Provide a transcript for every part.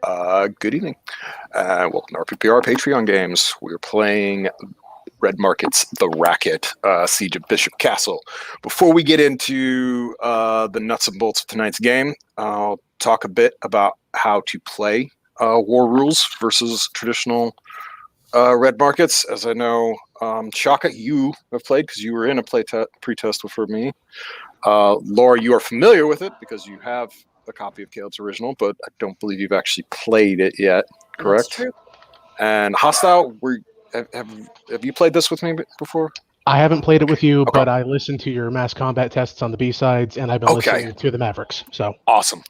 Good evening. Welcome to RPPR Patreon games. We're playing Red Market's The Racket, Siege of Bishop Castle. Before we get into the nuts and bolts of tonight's game, I'll talk a bit about how to play war rules versus traditional Red Markets. As I know, Shaka, you have played because you were in a pre-test before me. Laura, you are familiar with it because you have a copy of Caleb's original, but I don't believe you've actually played it yet, correct? That's true. And Hostile, have you played this with me before? I haven't played it with you, Okay. but I listened to your mass combat tests on the B-sides, and I've been listening to the Mavericks. So Awesome.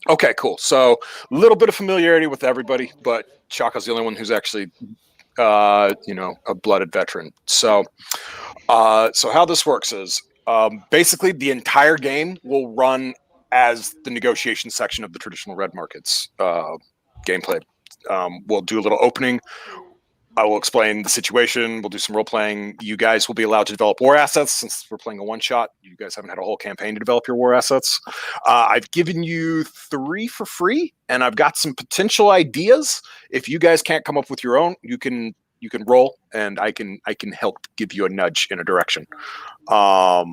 Okay, cool. So a little bit of familiarity with everybody, but Shaka's the only one who's actually, a blooded veteran. So how this works is basically the entire game will run as the negotiation section of the traditional Red Markets gameplay. We'll do a little opening. I will explain the situation. We'll do some role playing. You guys will be allowed to develop war assets since we're playing a one shot. You guys haven't had a whole campaign to develop your war assets. I've given you 3 for free, and I've got some potential ideas. If you guys can't come up with your own, you can roll, and I can help give you a nudge in a direction. But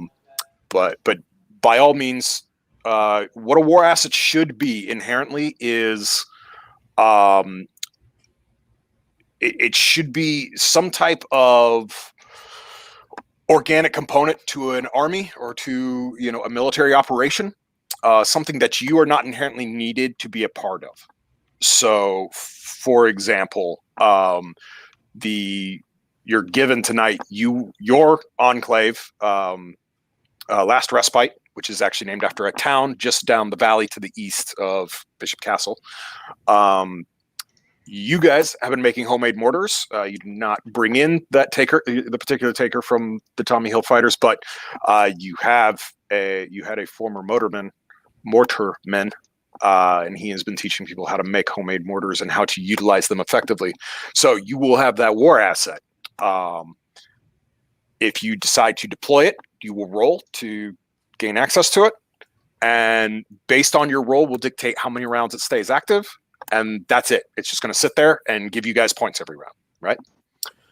by all means, what a war asset should be inherently is it should be some type of organic component to an army or to a military operation, something that you are not inherently needed to be a part of. So, for example, you're given tonight your enclave, Last Respite, which is actually named after a town just down the valley to the east of Bishop Castle. You guys have been making homemade mortars. You do not bring in that the particular taker from the Tommy Hill Fighters, but you had a former mortarman, and he has been teaching people how to make homemade mortars and how to utilize them effectively. So you will have that war asset. If you decide to deploy it, you will roll to gain access to it, and based on your roll will dictate how many rounds it stays active, and that's it. It's just going to sit there and give you guys points every round, right?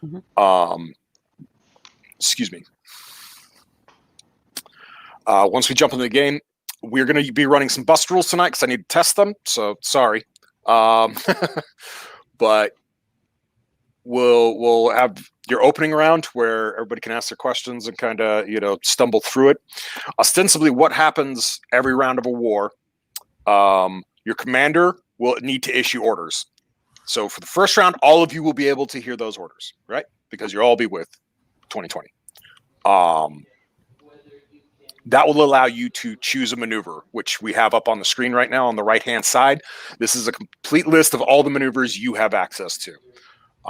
Mm-hmm. Excuse me. Once we jump into the game, we're going to be running some bust rules tonight because I need to test them, so sorry. But we'll have your opening round where everybody can ask their questions and kind of stumble through it. Ostensibly, what happens every round of a war, your commander will need to issue orders. So for the first round, all of you will be able to hear those orders, right? Because you'll all be with 2020. That will allow you to choose a maneuver, which we have up on the screen right now on the right-hand side. This is a complete list of all the maneuvers you have access to.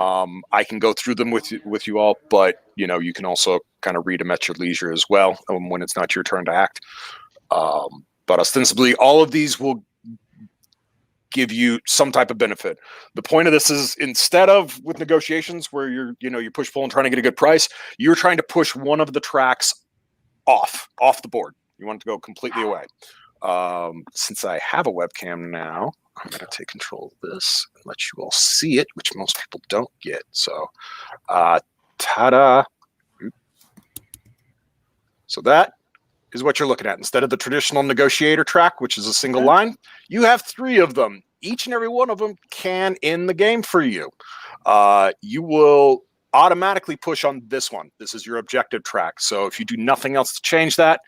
I can go through them with you all, but you can also kind of read them at your leisure as well when it's not your turn to act. But ostensibly, all of these will give you some type of benefit. The point of this is, instead of with negotiations where you're push pull and trying to get a good price, you're trying to push one of the tracks off the board. You want it to go completely away. Since I have a webcam now, I'm going to take control of this and let you all see it, which most people don't get. So, ta-da. So that is what you're looking at. Instead of the traditional negotiator track, which is a single line, you have 3 of them. Each and every one of them can end the game for you. You will automatically push on this one. This is your objective track. So if you do nothing else to change that,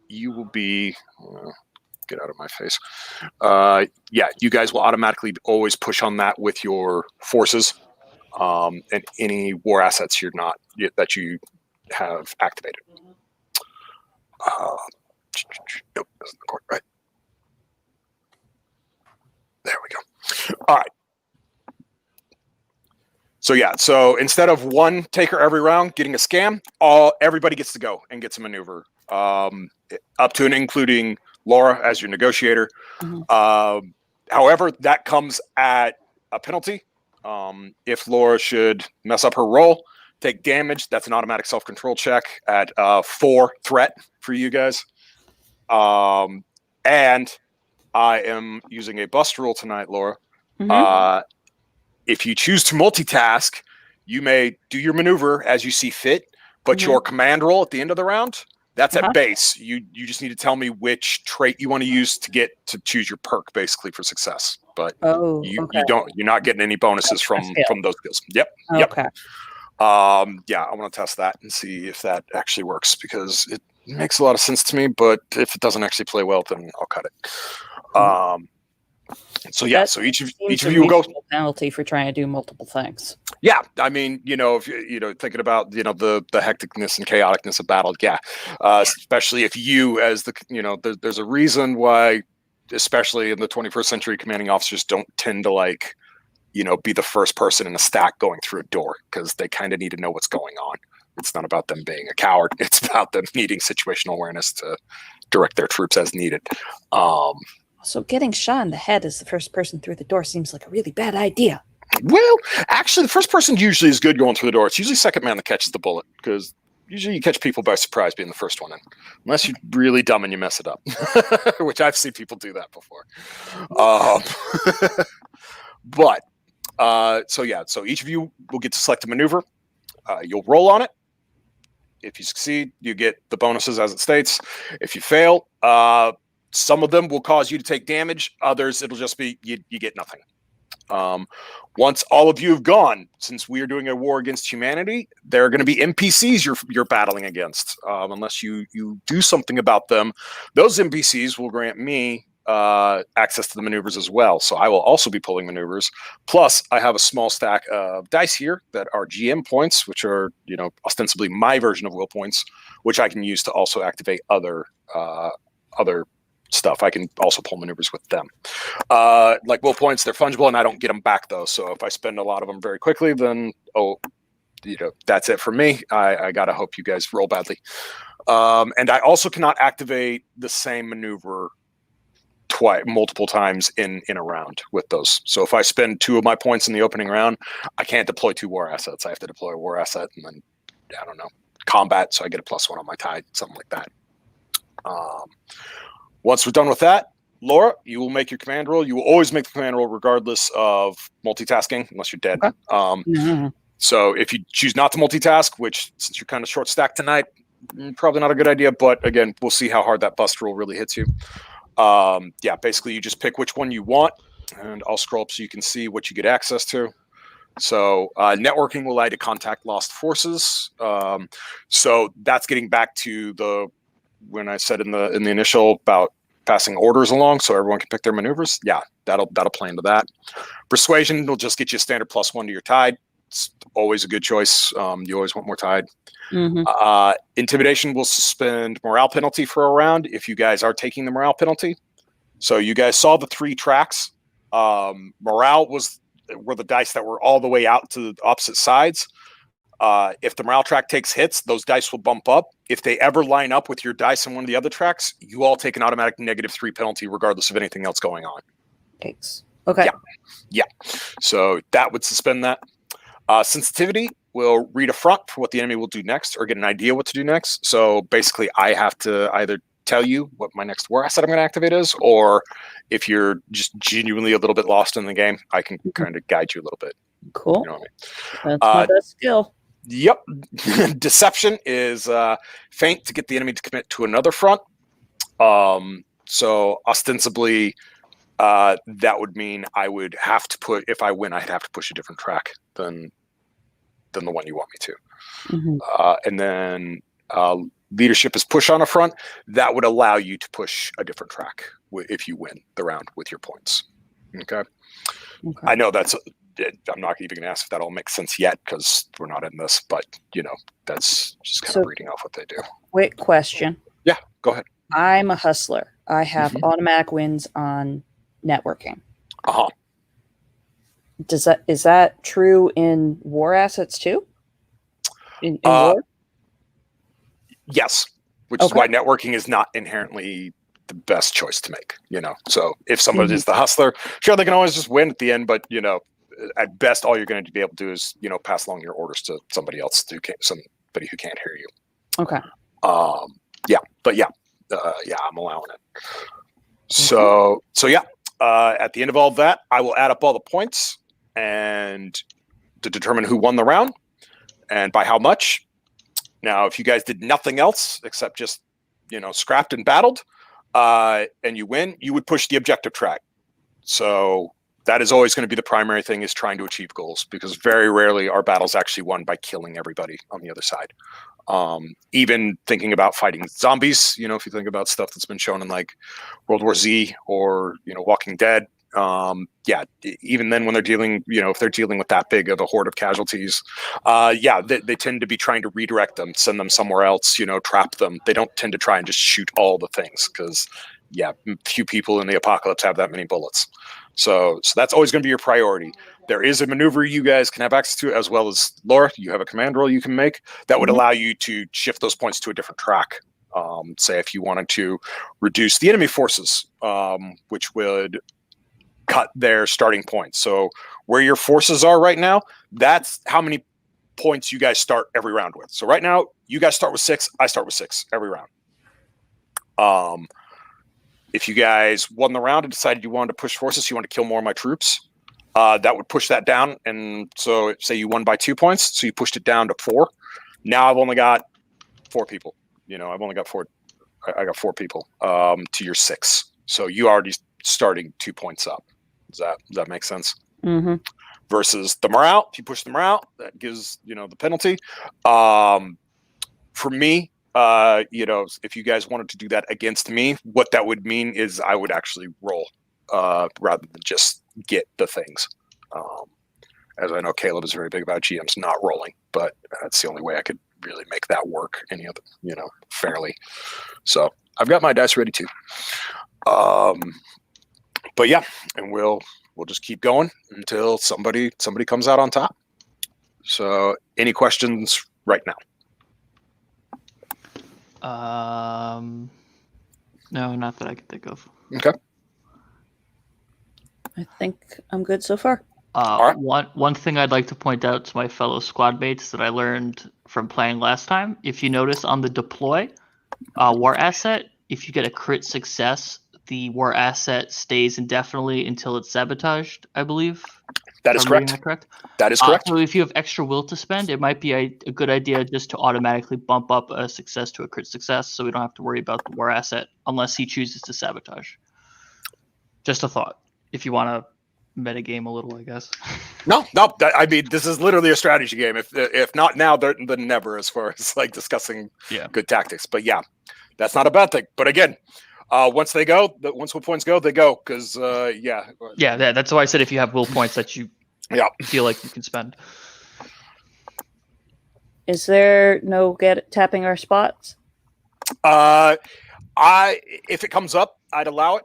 you will be... get out of my face. You guys will automatically always push on that with your forces and any war assets that you have activated. Nope, that's not quite right. There we go. All right. So instead of one taker every round getting a scam, everybody gets to go and gets a maneuver, up to and including Laura as your negotiator. Mm-hmm. However, that comes at a penalty. If Laura should mess up her roll, take damage, that's an automatic self-control check at 4 threat for you guys. And I am using a bust rule tonight, Laura, If you choose to multitask, you may do your maneuver as you see fit, but your command roll at the end of the round, that's at base. You just need to tell me which trait you want to use to choose your perk basically for success. But you're not getting any bonuses from those skills. Yep. Okay. Yeah, I want to test that and see if that actually works, because it makes a lot of sense to me, but if it doesn't actually play well, then I'll cut it. So each of you will go penalty for trying to do multiple things. Yeah, I mean, if you thinking about the hecticness and chaoticness of battle, yeah, especially if you as the there's a reason why, especially in the 21st century, commanding officers don't tend to be the first person in a stack going through a door, because they kind of need to know what's going on. It's not about them being a coward. It's about them needing situational awareness to direct their troops as needed. So getting shot in the head as the first person through the door seems like a really bad idea. Well, actually, the first person usually is good going through the door. It's usually second man that catches the bullet, because usually you catch people by surprise being the first one in, unless you're really dumb and you mess it up, which I've seen people do that before. So each of you will get to select a maneuver. You'll roll on it. If you succeed, you get the bonuses as it states. If you fail, some of them will cause you to take damage. Others, it'll just be you get nothing. Once all of you have gone, since we are doing a war against humanity, there are going to be NPCs you're battling against. Unless you do something about them, those NPCs will grant me access to the maneuvers as well. So I will also be pulling maneuvers. Plus, I have a small stack of dice here that are GM points, which are ostensibly my version of will points, which I can use to also activate other stuff. I can also pull maneuvers with them. Like will points, they're fungible, and I don't get them back though. So if I spend a lot of them very quickly, then that's it for me. I gotta hope you guys roll badly. And I also cannot activate the same maneuver multiple times in a round with those. So if I spend 2 of my points in the opening round, I can't deploy 2 war assets. I have to deploy a war asset and then combat, so I get a +1 on my tide, something like that. Once we're done with that, Laura, you will make your command roll. You will always make the command roll regardless of multitasking, unless you're dead. Okay. So if you choose not to multitask, which since you're kind of short stacked tonight, probably not a good idea, but again, we'll see how hard that bust roll really hits you. Basically you just pick which one you want, and I'll scroll up so you can see what you get access to. So networking will allow you to contact lost forces. So that's getting back to when I said in the initial about passing orders along so everyone can pick their maneuvers. Yeah, that'll play into that. Persuasion will just get you a standard +1 to your tide. It's always a good choice. You always want more tide. Intimidation will suspend morale penalty for a round if you guys are taking the morale penalty. So you guys saw the 3 tracks. Morale were the dice that were all the way out to the opposite sides. If the morale track takes hits, those dice will bump up. If they ever line up with your dice on one of the other tracks, you all take an automatic -3 penalty regardless of anything else going on. Thanks. Okay. Yeah. So that would suspend that. Sensitivity will read a front for what the enemy will do next, or get an idea what to do next. So basically, I have to either tell you what my next war asset I'm going to activate is, or if you're just genuinely a little bit lost in the game, I can kind of guide you a little bit. Cool. You know what I mean? That's my best skill. Yep. Deception is feint to get the enemy to commit to another front. So ostensibly, that would mean I would have to if I win, I'd have to push a different track than the one you want me to. And then leadership is push on a front. That would allow you to push a different track if you win the round with your points. Okay. I know I'm not even going to ask if that all makes sense yet because we're not in this, but that's just kind of reading off what they do. Quick question. Yeah, go ahead. I'm a hustler. I have automatic wins on networking. Is that true in war assets too? In war? Yes, which is why networking is not inherently the best choice to make. So if somebody is the hustler, sure, they can always just win at the end, but at best, all you're going to be able to do is pass along your orders to somebody else, somebody who can't hear you. Okay. I'm allowing it. So At the end of all of that, I will add up all the points and to determine who won the round and by how much. Now, if you guys did nothing else except just, scrapped and battled, and you win, you would push the objective track. So that is always going to be the primary thing, is trying to achieve goals, because very rarely are battles actually won by killing everybody on the other side. Even thinking about fighting zombies, if you think about stuff that's been shown in like World War Z or, Walking Dead, even then when they're dealing, if they're dealing with that big of a horde of casualties, they tend to be trying to redirect them, send them somewhere else, trap them. They don't tend to try and just shoot all the things, because few people in the apocalypse have that many bullets. So that's always going to be your priority. There is a maneuver you guys can have access to, as well as Laura, you have a command roll you can make that would allow you to shift those points to a different track. Say if you wanted to reduce the enemy forces, which would cut their starting points. So where your forces are right now, that's how many points you guys start every round with. So right now, you guys start with 6, I start with 6 every round. If you guys won the round and decided you wanted to push forces, you want to kill more of my troops, that would push that down. And so say you won by 2 points, so you pushed it down to 4. Now I've only got 4 people. I've only got 4. I got 4 people to your 6. So you already starting 2 points up. Does that make sense? Mm-hmm. Versus the morale, if you push the morale, that gives the penalty. For me, if you guys wanted to do that against me, what that would mean is I would actually roll rather than just get the things. As I know, Caleb is very big about GMs not rolling, but that's the only way I could really make that work any other, fairly. So I've got my dice ready too. But yeah, and we'll just keep going until somebody comes out on top. So any questions right now? No, not that I can think of. Okay. I think I'm good so far. All right. One thing I'd like to point out to my fellow squad mates that I learned from playing last time, if you notice on the deploy war asset, if you get a crit success, the war asset stays indefinitely until it's sabotaged, I believe. That is correct. That is correct. So if you have extra will to spend, it might be a good idea just to automatically bump up a success to a crit success, so we don't have to worry about the war asset unless he chooses to sabotage. Just a thought. If you want to metagame a little, I guess. No. I mean, this is literally a strategy game. If not now, then never, as far as like discussing good tactics. But yeah, that's not a bad thing. But again, once will points go, they go. Because that's why I said if you have will points that you feel like you can spend. Is there no tapping our spots? If it comes up, I'd allow it.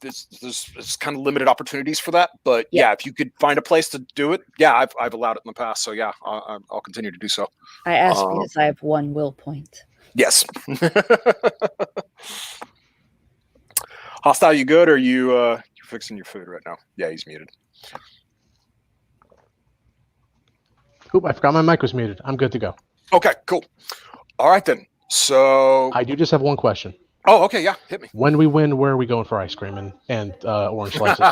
There's kind of limited opportunities for that, but if you could find a place to do it, I've allowed it in the past, so I'll continue to do so. I asked because I have 1 will point. Yes. Hostile, you good, or you're fixing your food right now? Yeah, he's muted. Oop, I forgot my mic was muted. I'm good to go. Okay, cool. All right then. So I do just have one question. Oh, okay, yeah, hit me. When we win, where are we going for ice cream and orange slices?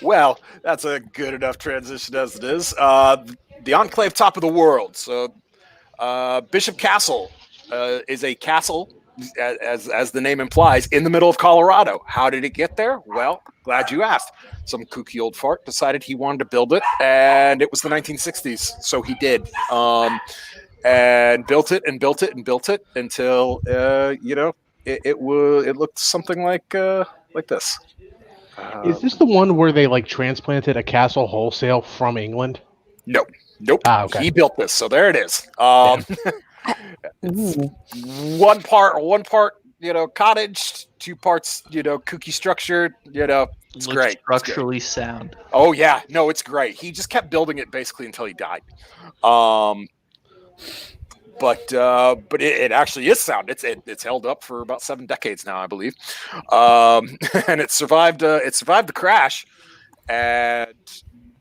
Well, that's a good enough transition as it is. The Enclave top of the world. So Bishop Castle is a castle, as the name implies, in the middle of Colorado. How did it get there? Well, glad you asked. Some kooky old fart decided he wanted to build it, and it was the 1960s, so he did. And built it and built it and built it until it looked something like this. Is this the one where they like transplanted a castle wholesale from England? Nope. Okay. He built this, so there it is. One part, cottage, 2 parts, kooky structure. It's great. Structurally sound. Oh yeah, no, it's great. He just kept building it basically until he died. But it actually is sound. It's held up for about 7 decades now, I believe, and it survived the crash, and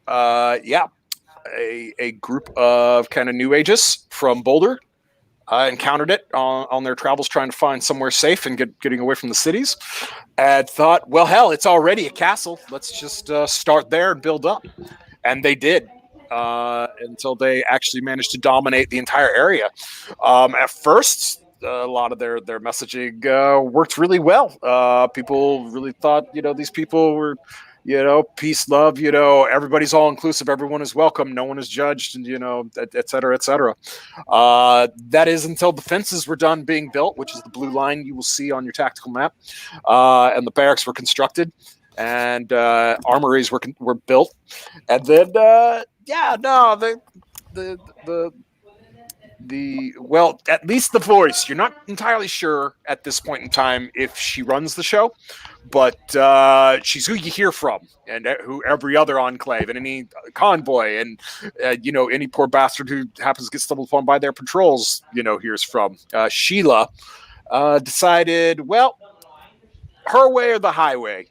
a group of kind of new ages from Boulder encountered it on their travels trying to find somewhere safe and getting away from the cities, and thought, well, hell, it's already a castle. Let's just start there and build up. And they did. Until they actually managed to dominate the entire area. At first, a lot of their messaging worked really well. People really thought, these people were, peace, love, everybody's all inclusive, everyone is welcome, no one is judged, and et cetera, et cetera. That is until the fences were done being built, which is the blue line you will see on your tactical map, and the barracks were constructed, and armories were built, and then well, at least the voice, you're not entirely sure at this point in time if she runs the show, but she's who you hear from, and who every other enclave and any convoy and any poor bastard who happens to get stumbled upon by their patrols hears from. Sheila decided, well, her way or the highway.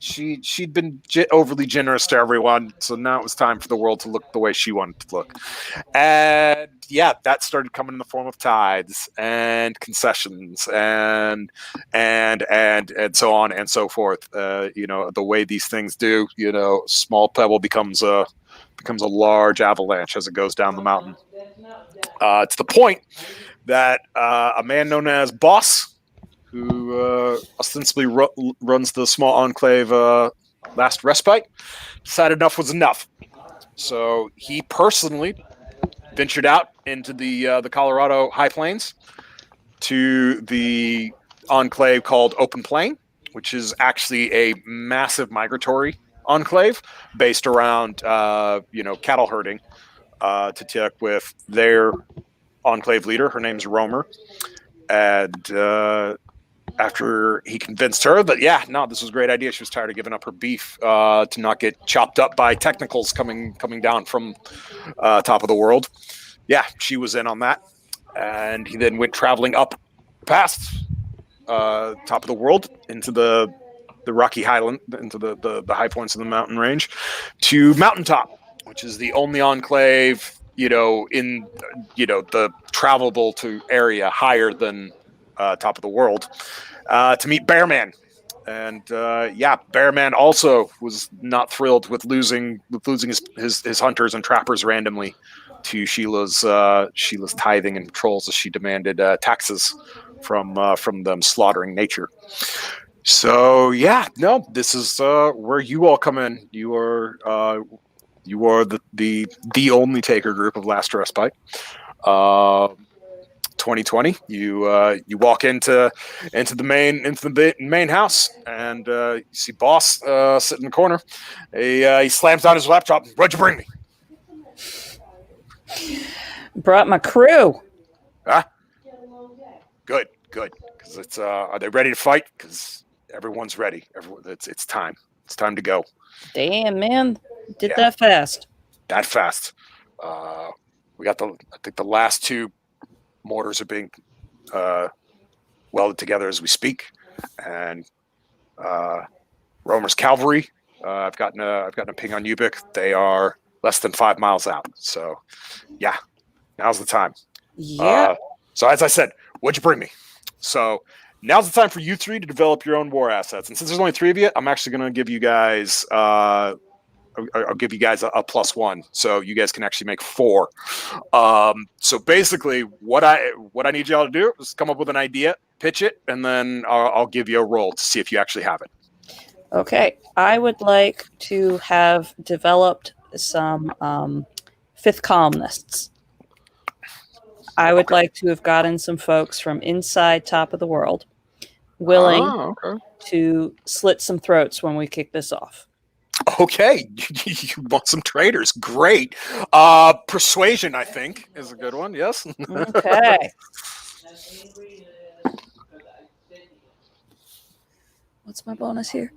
She'd been overly generous to everyone, so now it was time for the world to look the way she wanted to look. And yeah, that started coming in the form of tithes and concessions and so on and so forth. The way these things do, small pebble becomes a large avalanche as it goes down the mountain. To the point that a man known as Boss, who ostensibly runs the small enclave Last Respite, decided enough was enough. So he personally ventured out into the Colorado High Plains to the enclave called Open Plain, which is actually a massive migratory enclave based around cattle herding, to check with their enclave leader. Her name's Romer, and after he convinced her that, this was a great idea. She was tired of giving up her beef to not get chopped up by technicals coming down from top of the world. Yeah, she was in on that. And he then went traveling up past top of the world into the Rocky Highland, into the high points of the mountain range, to Mountaintop, which is the only enclave, in, the travelable to area higher than top of the world, to meet Bearman. And Bearman also was not thrilled with losing his hunters and trappers randomly to Sheila's tithing and patrols, as she demanded taxes from them slaughtering nature. So this is where you all come in. You are the only taker group of Last Respite. 2020. You walk into the main house, and you see Boss sitting in the corner. He slams down his laptop. What'd you bring me? Brought my crew. Good. Because it's are they ready to fight? Because everyone's ready. It's time. It's time to go. Damn, man, did that fast. That fast. We got I think the last two mortars are being welded together as we speak, and Romer's cavalry. I've gotten a ping on Ubik. They are less than 5 miles out. So, now's the time. Yeah. So as I said, what'd you bring me? So now's the time for you three to develop your own war assets. And since there's only 3 of you, I'm actually going to give you guys. I'll give you guys a +1, so you guys can actually make 4. So basically, what I need y'all to do is come up with an idea, pitch it, and then I'll give you a roll to see if you actually have it. Okay, I would like to have developed some fifth columnists. I would like to have gotten some folks from inside top of the world willing to slit some throats when we kick this off. Okay, you want some traitors? Great. Persuasion, I think, is a good one. Yes. Okay. What's my bonus here?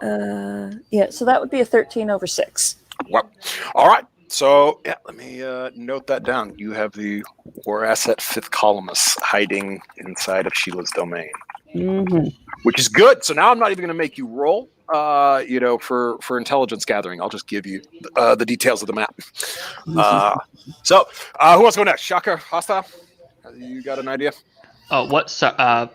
So that would be a 13 over 6. Well, all right. So let me note that down. You have the war asset 5th columnist hiding inside of Sheila's domain. Mm-hmm. which is good. So now I'm not even going to make you roll. For intelligence gathering, I'll just give you the details of the map. So who wants to go next? Shaka, hostile. You got an idea? Oh, what? So,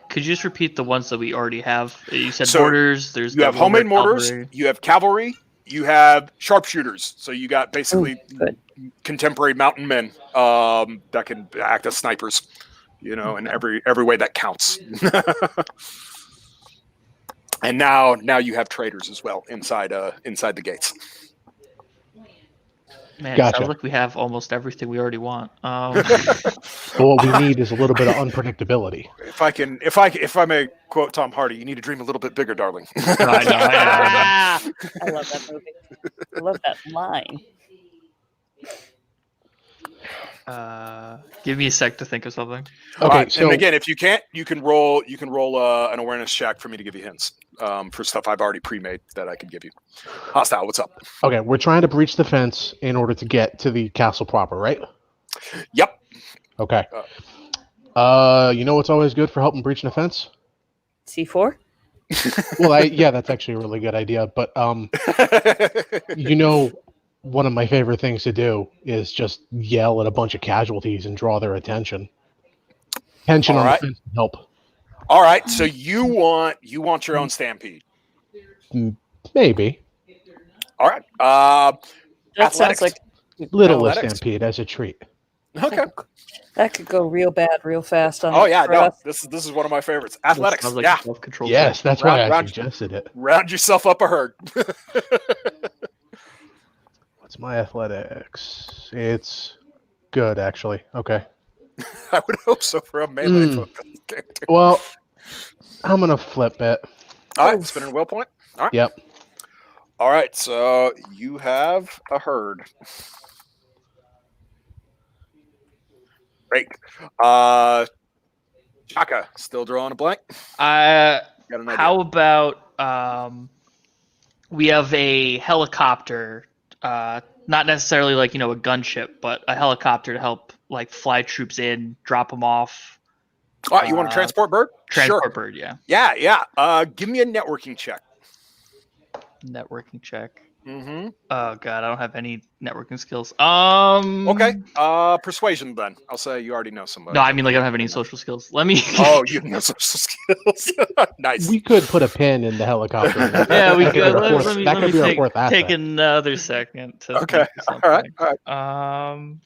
could you just repeat the ones that we already have? You said So, mortars. There's You have the Roman homemade mortars. cavalry. You have cavalry. You have sharpshooters. So you got basically Good. contemporary mountain men that can act as snipers. In every way that counts. And now you have traders as well inside the gates. Man, Gotcha. sounds like we have almost everything we already want. But what we need is a little bit of unpredictability. If I may quote Tom Hardy, you need to dream a little bit bigger, darling. I know. I love that movie. I love that line. Give me a sec to think of something. Okay, so and again, if you can't, you can roll an awareness check for me to give you hints for stuff I've already pre-made that I could give you. Hostile, what's up? okay, we're trying to breach the fence in order to get to the castle proper, right? Yep. Okay. You know what's always good for helping breach the fence? C4? Well, yeah, that's actually a really good idea. But one of my favorite things to do is just yell at a bunch of casualties and draw their attention. Tension All on right. the fence can help. All right. So you want your own stampede? Maybe. All right. That sounds Athletics. like Little Athletics. stampede as a treat. Okay. that could go real bad, real fast. Oh yeah, for no. us. This is one of my favorites. Athletics. Sounds like Yeah. a self-control. Yes, that's why I Round- suggested it. Round yourself up a herd. What's my athletics? It's good, actually. Okay. I would hope so for a melee focused character. Well, I'm going to flip it. All right, spinning a will point. Yep. All right, so you have a herd. Great. Chaka, still drawing a blank? Got an idea? How about we have a helicopter, not necessarily like a gunship, but a helicopter to help like fly troops in, drop them off. All right, you want a transport bird? Transport Sure. bird, yeah. Yeah. Give me a networking check. Networking check. Mm-hmm. Oh god, I don't have any networking skills. Okay. Persuasion then. I'll say you already know somebody. No, I mean like I don't have any social skills. Let me. Oh, you have no social skills. Nice. We could put a pin in the helicopter. Yeah, we That could. be our fourth- Let me, that let could me be our take, fourth asset. take another second to Okay. think of All right. something.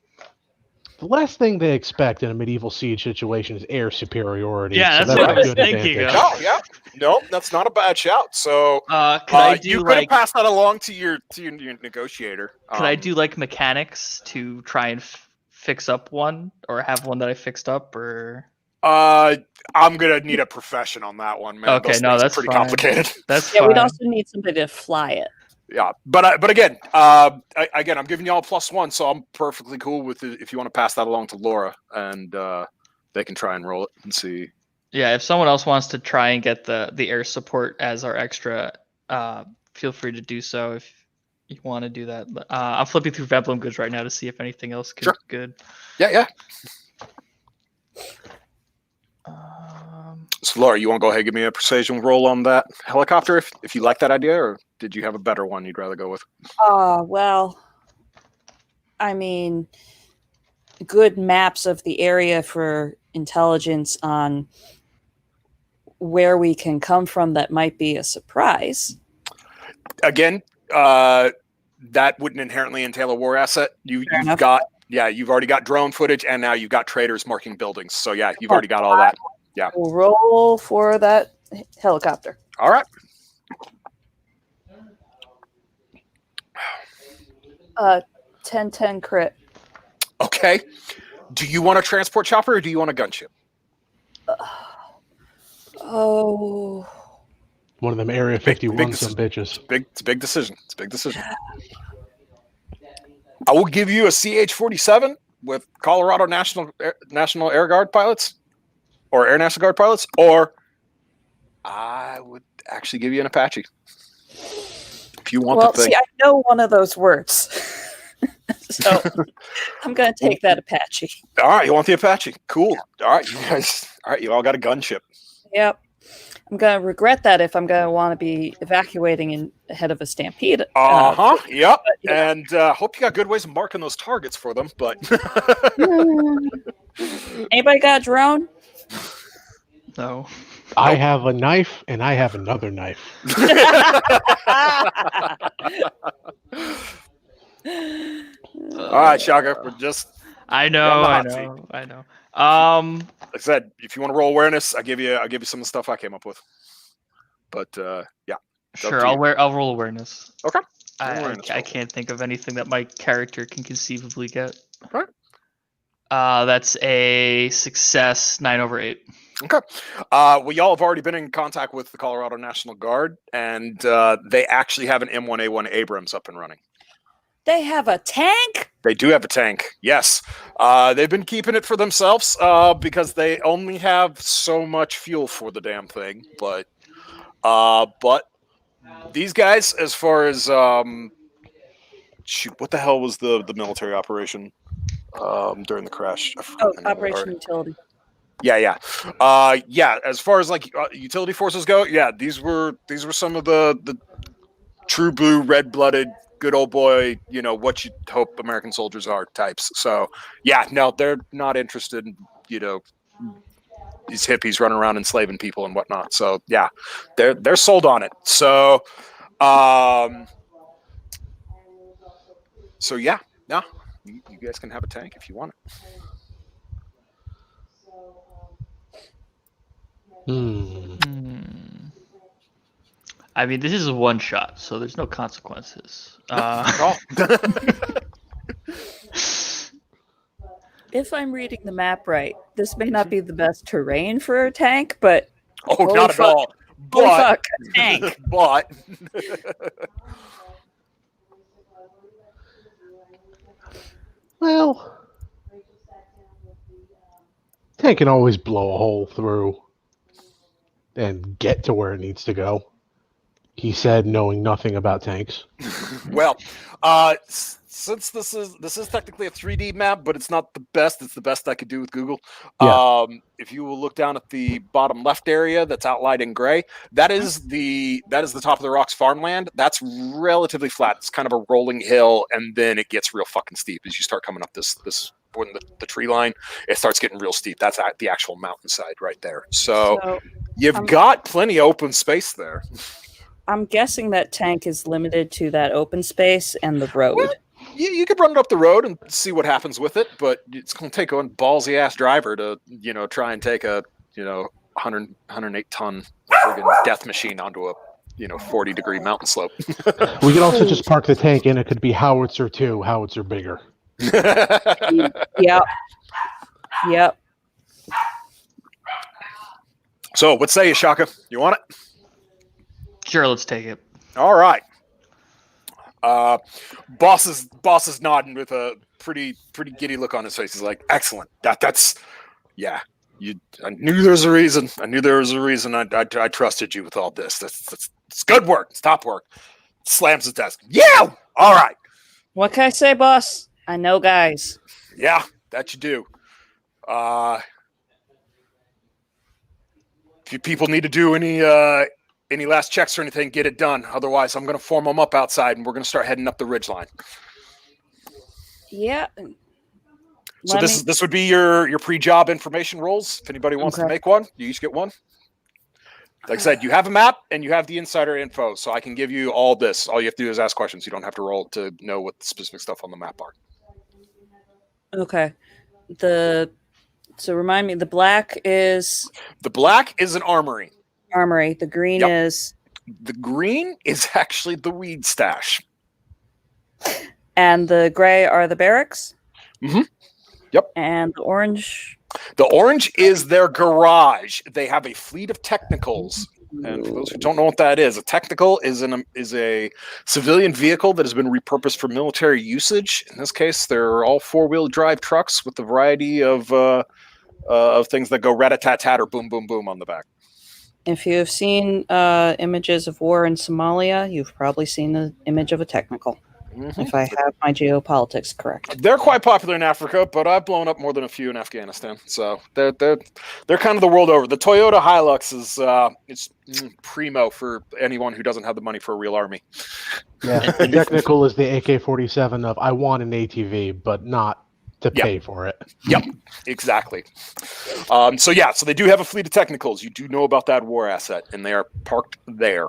The last thing they expect in a medieval siege situation is air superiority. Yeah, so that's what a I was good thinking advantage. of. No, yeah. No, that's not a bad shout. So Could I do you could have like passed that along to your negotiator. could I do like mechanics to try and fix up one, or have one that I fixed up, or I'm gonna need a profession on that one, man. Okay, Those no, things are that's pretty fine. complicated. that's Yeah, fine. we'd also need somebody to fly it. Yeah, but again, again, I'm giving you all +1, so I'm perfectly cool with it if you want to pass that along to Laura, and they can try and roll it and see. Yeah, if someone else wants to try and get the air support as our extra, feel free to do so if you want to do that. But I'm flipping through Veblen goods right now to see if anything else could Sure. be good. Yeah. So Laura, you want to go ahead and give me a persuasion roll on that helicopter if you like that idea, or did you have a better one you'd rather go with? Well, I mean, good maps of the area for intelligence on where we can come from that might be a surprise. Again, that wouldn't inherently entail a war asset. You've enough. you've already got drone footage, and now you've got traders marking buildings. So yeah, you've already got all that. Yeah. We'll roll for that helicopter. All right. 10-10 crit. Okay. Do you want a transport chopper or do you want a gunship? Oh, One of them Area 51 big some bitches. It's a big decision. It's a big decision. I will give you a CH-47 with Colorado National Air Guard pilots or Air National Guard pilots, or I would actually give you an Apache. If you want well, the thing. see, I know one of those words. So I'm going to take that Apache. All right, you want the Apache? Cool. All right, you guys. All right, you all got a gunship. Yep. I'm gonna regret that if I'm gonna want to be evacuating ahead of a stampede. Yep. yeah. And hope you got good ways of marking those targets for them. But Anybody got a drone? No. I have a knife, and I have another knife. All right, Shaka, we're just I You're know, on the I hot know, I know. like I said. If you want to roll awareness, I'll give you some of the stuff I came up with. But yeah, Sure, to you. I'll roll awareness. Okay. I can't think of anything that my character can conceivably get. Right. That's a success, 9/8. Okay. Well, y'all have already been in contact with the Colorado National Guard, and they actually have an M1A1 Abrams up and running. They have a tank? They do have a tank, yes. They've been keeping it for themselves because they only have so much fuel for the damn thing. But these guys, as far as shoot, what the hell was the military operation during the crash? I forgot the name of it Operation already. Utility. Yeah. As far as like utility forces go, yeah, these were some of the true blue, red-blooded, good old boy, what you hope American soldiers are types. So yeah, no, they're not interested in these hippies running around enslaving people and whatnot. So yeah, they're sold on it. So yeah, no, you guys can have a tank if you want it. I mean, this is a one shot, so there's no consequences. If I'm reading the map right, this may not be the best terrain for a tank, but Oh, not at all. holy But, fuck, a tank. but Well, tank can always blow a hole through and get to where it needs to go. He said, knowing nothing about tanks. well, since this is technically a 3D map, but it's not the best. It's the best I could do with Google. Yeah. If you will look down at the bottom left area that's outlined in gray, that is the top of the rocks farmland. That's relatively flat. It's kind of a rolling hill, and then it gets real fucking steep as you start coming up this when the tree line. It starts getting real steep. That's at the actual mountainside right there. So you've got plenty of open space there. I'm guessing that tank is limited to that open space and the road. Well, you could run it up the road and see what happens with it, but it's going to take a ballsy ass driver to try and take a 108 ton friggin' death machine onto a 40-degree mountain slope. We could also just park the tank in. It could be howitzer 2, howitzer bigger. Yep. So what say you, Shaka? You want it? Sure, let's take it. All right. Boss is nodding with a pretty giddy look on his face. He's like, excellent. That's yeah. I knew there was a reason. I trusted you with all this. That's good work. It's top work. Slams his desk. Yeah. All right. What can I say, boss? I know guys. Yeah, that you do. If you people need to do any last checks or anything, get it done. Otherwise, I'm going to form them up outside, and we're going to start heading up the ridgeline. Yeah. So this would be your pre-job information rolls. If anybody wants to make one, you each get one. Like I said, you have a map and you have the insider info, so I can give you all this. All you have to do is ask questions. You don't have to roll to know what the specific stuff on the map are. Okay. So remind me, the black is an armory. Armory. The green is the green is actually the weed stash. And the gray are the barracks? Mm-hmm. Yep. And the orange? The orange is their garage. They have a fleet of technicals. And for those who don't know what that is, a technical is a civilian vehicle that has been repurposed for military usage. In this case, they're all four-wheel drive trucks with a variety of things that go rat-a-tat-tat or boom, boom, boom on the back. If you have seen images of war in Somalia, you've probably seen the image of a technical. if I have my geopolitics correct. They're quite popular in Africa, but I've blown up more than a few in Afghanistan. So they're kind of the world over. The Toyota Hilux is it's primo for anyone who doesn't have the money for a real army. Yeah, the technical is the AK-47 of I want an ATV, but not to pay for it. Yep, exactly. So they do have a fleet of technicals. You do know about that war asset, and they are parked there.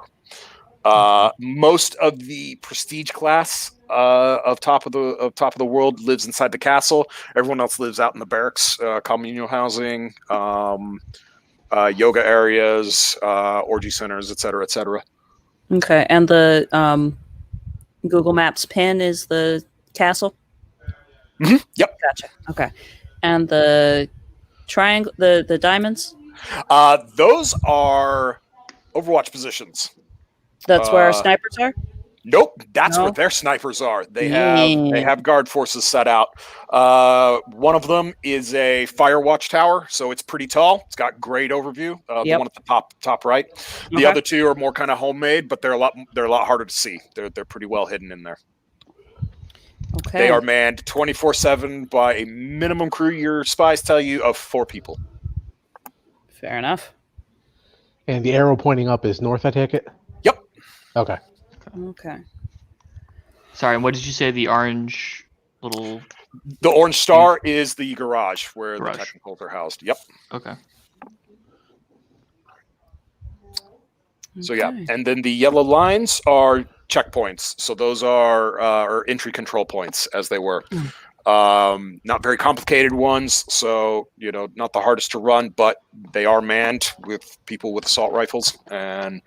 Most of the prestige class of top of the world lives inside the castle. Everyone else lives out in the barracks, communal housing, yoga areas, orgy centers, etc., etc. Okay, and the Google Maps pin is the castle? Yep. Gotcha. Okay. And the triangle, the diamonds? Those are Overwatch positions. That's where our snipers are? Nope, that's No? where their snipers are. They Mm. have guard forces set out. One of them is a fire watch tower, so it's pretty tall. It's got great overview. The Yep. one at the top right. The Okay. other two are more kind of homemade, but they're a lot harder to see. They're pretty well hidden in there. Okay. They are manned 24/7 by a minimum crew. Your spies tell you of 4 people. Fair enough. And the arrow pointing up is north, I take it? Yep. Okay. Okay. Sorry, and what did you say? The orange little. The orange star is the garage where Garage. the technicals are housed. Yep. Okay. So yeah, Okay. and then the yellow lines are checkpoints. So those are entry control points, as they were. Not very complicated ones, so not the hardest to run, but they are manned with people with assault rifles, and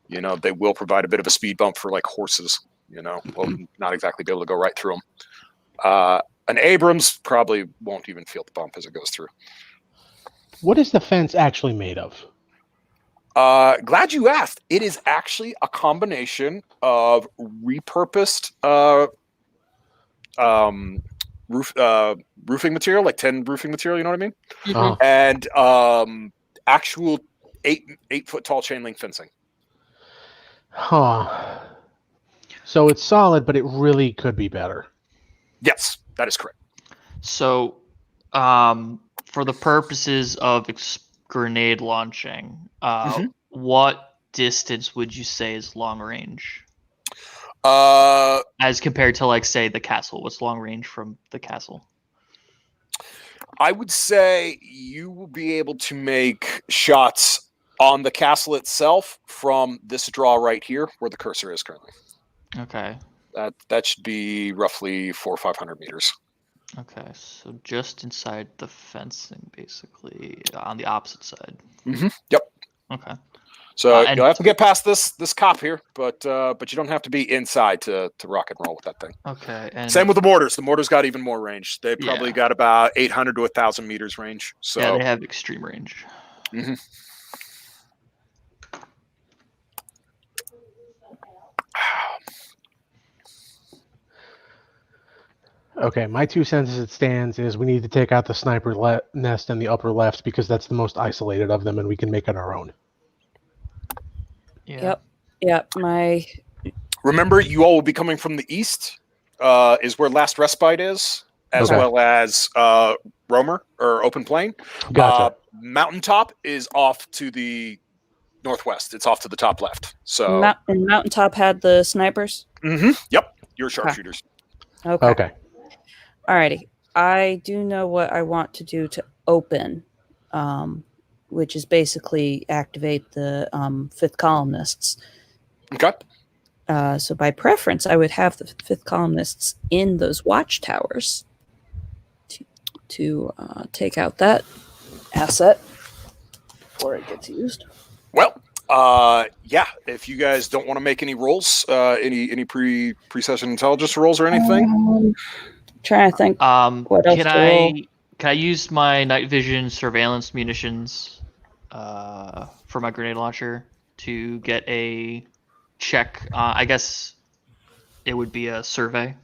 they will provide a bit of a speed bump for like horses. Will not exactly be able to go right through them. An Abrams probably won't even feel the bump as it goes through. What is the fence actually made of? Glad you asked. It is actually a combination of repurposed roofing material, like 10 roofing material. You know what I mean? Uh, And actual 8-foot tall chain link fencing. huh. So it's solid, but it really could be better. Yes, that is correct. So, for the purposes of grenade launching, what distance would you say is long range as compared to, like, say, the castle? What's long range from the castle? I would say you will be able to make shots on the castle itself from this draw right here, where the cursor is currently. Okay. That should be roughly 400 or 500 meters. Okay, so just inside the fencing, basically, on the opposite side. Yep. Okay. So and- you'll have to get past this cop here, but you don't have to be inside to rock and roll with that thing. Okay. And Same with the mortars. The mortars got even more range. They probably Yeah. got about 800 to 1,000 meters range. So yeah, they have extreme range. Okay, my 2 cents as it stands is we need to take out the sniper nest in the upper left because that's the most isolated of them, and we can make it our own. Yeah. Yep. My remember, you all will be coming from the east. Is where Last Respite is, as Okay. well as Roamer or Open Plain. Gotcha. Mountaintop is off to the northwest. It's off to the top left. So and Mountaintop had the snipers. Yep, you're sharpshooters. Okay. Alrighty. I do know what I want to do to open, which is basically activate the 5th columnists. Okay. So by preference, I would have the 5th columnists in those watchtowers to take out that asset before it gets used. Well, yeah. If you guys don't want to make any rolls, any pre-session intelligence rolls or anything, Trying to think. What else Can to roll? I use my night vision surveillance munitions for my grenade launcher to get a check? I guess it would be a survey,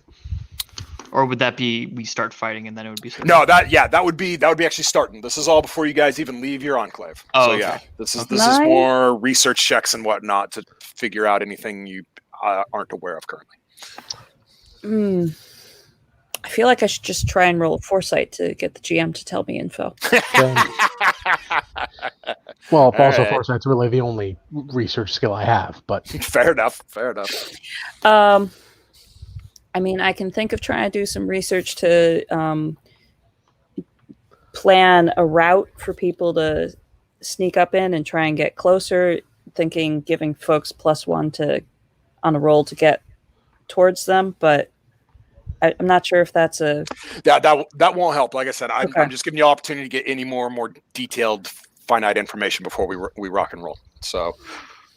or would that be we start fighting and then it would be survey? no, that would be actually starting. This is all before you guys even leave your enclave. Oh, so okay. yeah, this is Nice. more research checks and whatnot to figure out anything you aren't aware of currently. Hmm. I feel like I should just try and roll a foresight to get the GM to tell me info. Well, All also right. foresight's really the only research skill I have, but Fair enough. Fair enough. I mean, I can think of trying to do some research to plan a route for people to sneak up in and try and get closer. Thinking giving folks +1 to on a roll to get towards them, but I'm not sure if that's a That won't help. Like I said, I'm Okay. just giving you opportunity to get any more detailed, finite information before we rock and roll. So,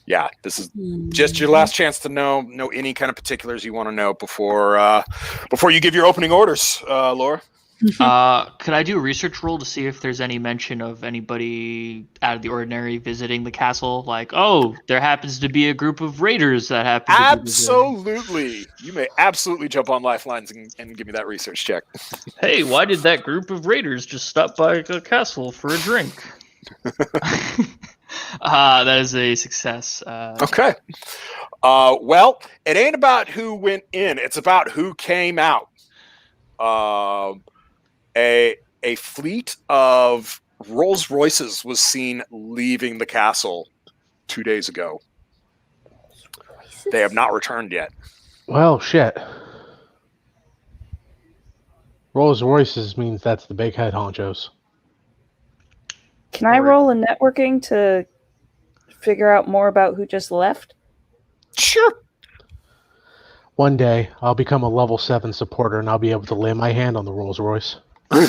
yeah, this is just your last chance to know any kind of particulars you want to know before you give your opening orders, Laura. Could I do a research roll to see if there's any mention of anybody out of the ordinary visiting the castle? Like, oh, there happens to be a group of raiders that happen to be visiting. Absolutely, you may absolutely jump on lifelines and give me that research check. Hey, why did that group of raiders just stop by the castle for a drink? That is a success. Okay. Well, it ain't about who went in; it's about who came out. A fleet of Rolls Royces was seen leaving the castle 2 days ago. They have not returned yet. well, shit. Rolls Royces means that's the big head honchos. Can I roll a networking to figure out more about who just left? Sure. One day, I'll become a level 7 supporter and I'll be able to lay my hand on the Rolls Royce. I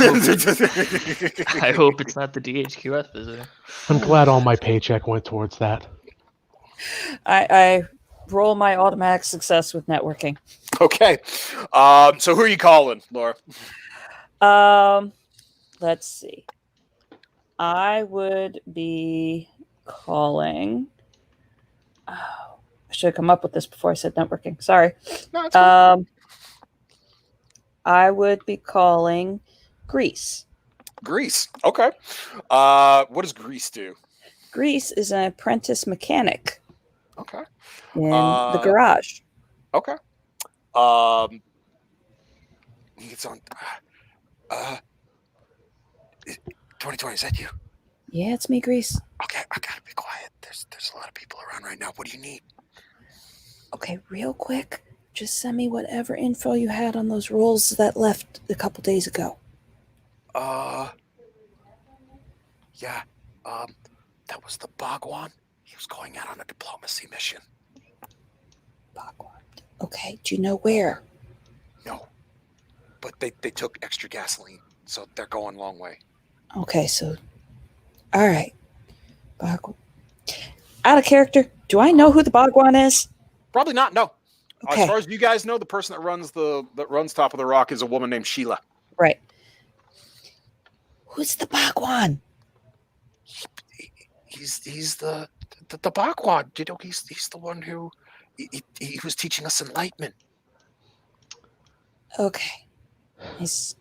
hope it's not the DHQS visitor. I'm glad all my paycheck went towards that. I roll my automatic success with networking. Okay. So who are you calling, Laura? Let's see. I would be calling. Oh, I should have come up with this before I said networking. Sorry. No, it's fine. I would be calling Grease. Grease. Okay. What does Grease do? Grease is an apprentice mechanic Okay. in the garage. Okay. It's on. 2020. Is that you? Yeah, it's me, Grease. Okay, I gotta be quiet. There's a lot of people around right now. What do you need? Okay, real quick, just send me whatever info you had on those rolls that left a couple days ago. Yeah. That was the Bhagwan. He was going out on a diplomacy mission. Okay, do you know where? No. But they took extra gasoline, so they're going a long way. Okay, so, all right. Bhagwan. Out of character, do I know who the Bhagwan is? Probably not, no. Okay. As far as you guys know, the person that runs Top of the Rock is a woman named Sheila. Right. Who's the Bhagwan? He's the Bhagwan. You know, he's the one who he was teaching us enlightenment. Okay. He's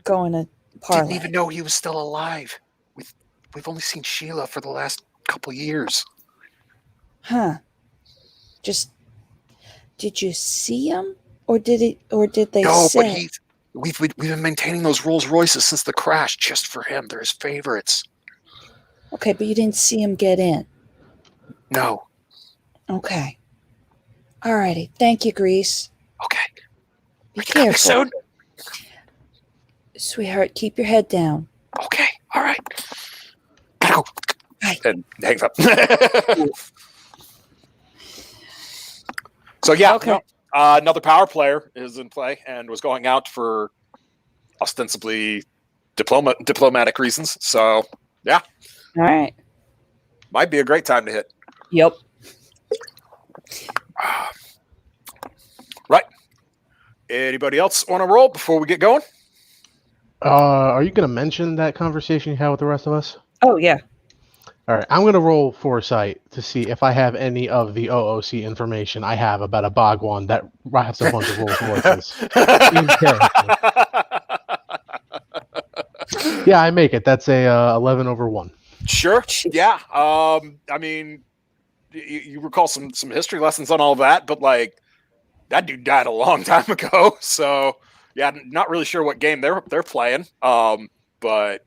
going to Didn't parlay. even know he was still alive. We've only seen Sheila for the last couple years. Huh. Just, did you see him? Or did they No, say? but we've been maintaining those Rolls Royces since the crash just for him. They're his favorites. Okay, but you didn't see him get in. No. Okay. Alrighty. Thank you, Grease. Okay. Be We can come careful. soon. Sweetheart, keep your head down. Okay. All right. Gotta go. Bye. And hangs up. So yeah, Okay. no, another power player is in play and was going out for ostensibly diplomatic reasons. So yeah, All right. might be a great time to hit. Yep. Right. Anybody else want to roll before we get going? Are you going to mention that conversation you had with the rest of us? Oh, yeah. All right, I'm going to roll foresight to see if I have any of the OOC information I have about a Bhagwan that rides a bunch of Rolls Royces. In character. Yeah, I make it. That's a 11/1. Sure. Jeez. Yeah. I mean, you recall some history lessons on all that, but like, that dude died a long time ago. So yeah, not really sure what game they're playing. But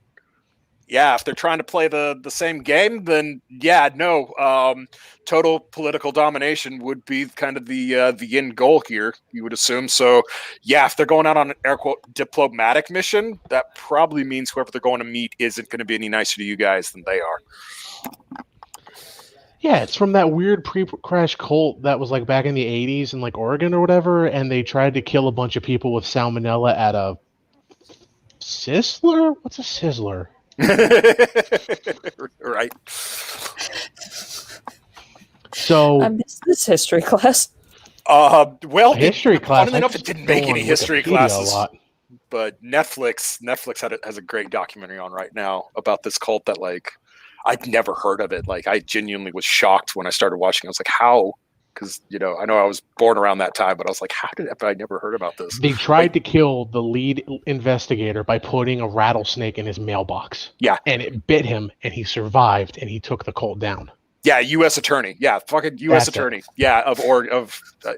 yeah, if they're trying to play the same game, then yeah, no. Total political domination would be kind of the end goal here, you would assume. So yeah, if they're going out on an air quote diplomatic mission, that probably means whoever they're going to meet isn't going to be any nicer to you guys than they are. Yeah, it's from that weird pre-crash cult that was like back in the 80s in like Oregon or whatever, and they tried to kill a bunch of people with salmonella at a Sizzler? What's a Sizzler? Right. So I missed this history class. Well, history class. Funnily enough, it didn't make any history classes. A lot. But Netflix has a great documentary on right now about this cult that like I'd never heard of it. Like I genuinely was shocked when I started watching. I was like, how? Because I know I was born around that time, but I was like, how did I never heard about this? They tried to kill the lead investigator by putting a rattlesnake in his mailbox. Yeah, and it bit him, and he survived, and he took the cult down. Yeah, U.S. attorney. Yeah, fucking U.S. attorney. Yeah,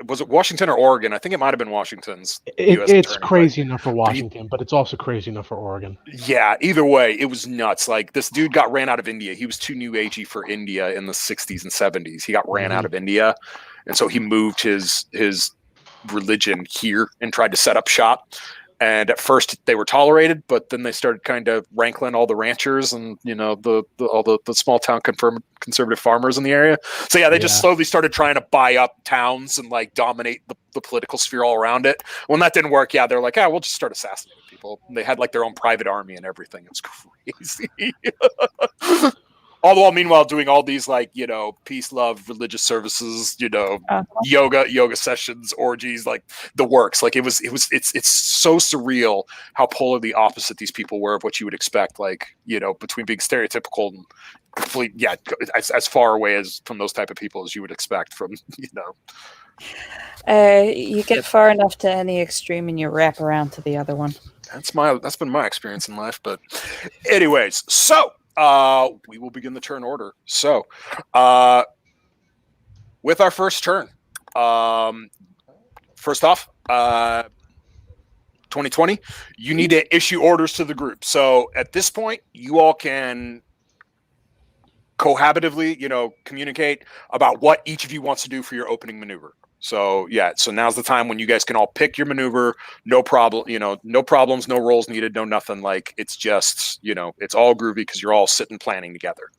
was it Washington or Oregon? I think it might have been Washington's. It's crazy enough for Washington, but it's also crazy enough for Oregon. Yeah, either way, it was nuts. Like this dude got ran out of India. He was too new agey for India in the 60s and 70s. He got ran out of India, and so he moved his religion here and tried to set up shop. And at first they were tolerated, but then they started kind of rankling all the ranchers and all the small town conservative farmers in the area. So yeah, they just slowly started trying to buy up towns and like dominate the political sphere all around it. When that didn't work, they're like, we'll just start assassinating people. And they had like their own private army and everything. It was crazy. All meanwhile doing all these like peace, love, religious services, yoga sessions, orgies, like the works. Like it's so surreal how polarly opposite these people were of what you would expect. Like between being stereotypical and complete, as far away as from those type of people as you would expect from You get far enough to any extreme and you wrap around to the other one. That's been my experience in life. But anyways, so. We will begin the turn order. So, with our first turn, first off, 2020, you need to issue orders to the group. So at this point, you all can cohabitively, communicate about what each of you wants to do for your opening maneuver. So so now's the time when you guys can all pick your maneuver. No problem, no problems, no rolls needed, no nothing. Like it's just, it's all groovy because you're all sitting planning together.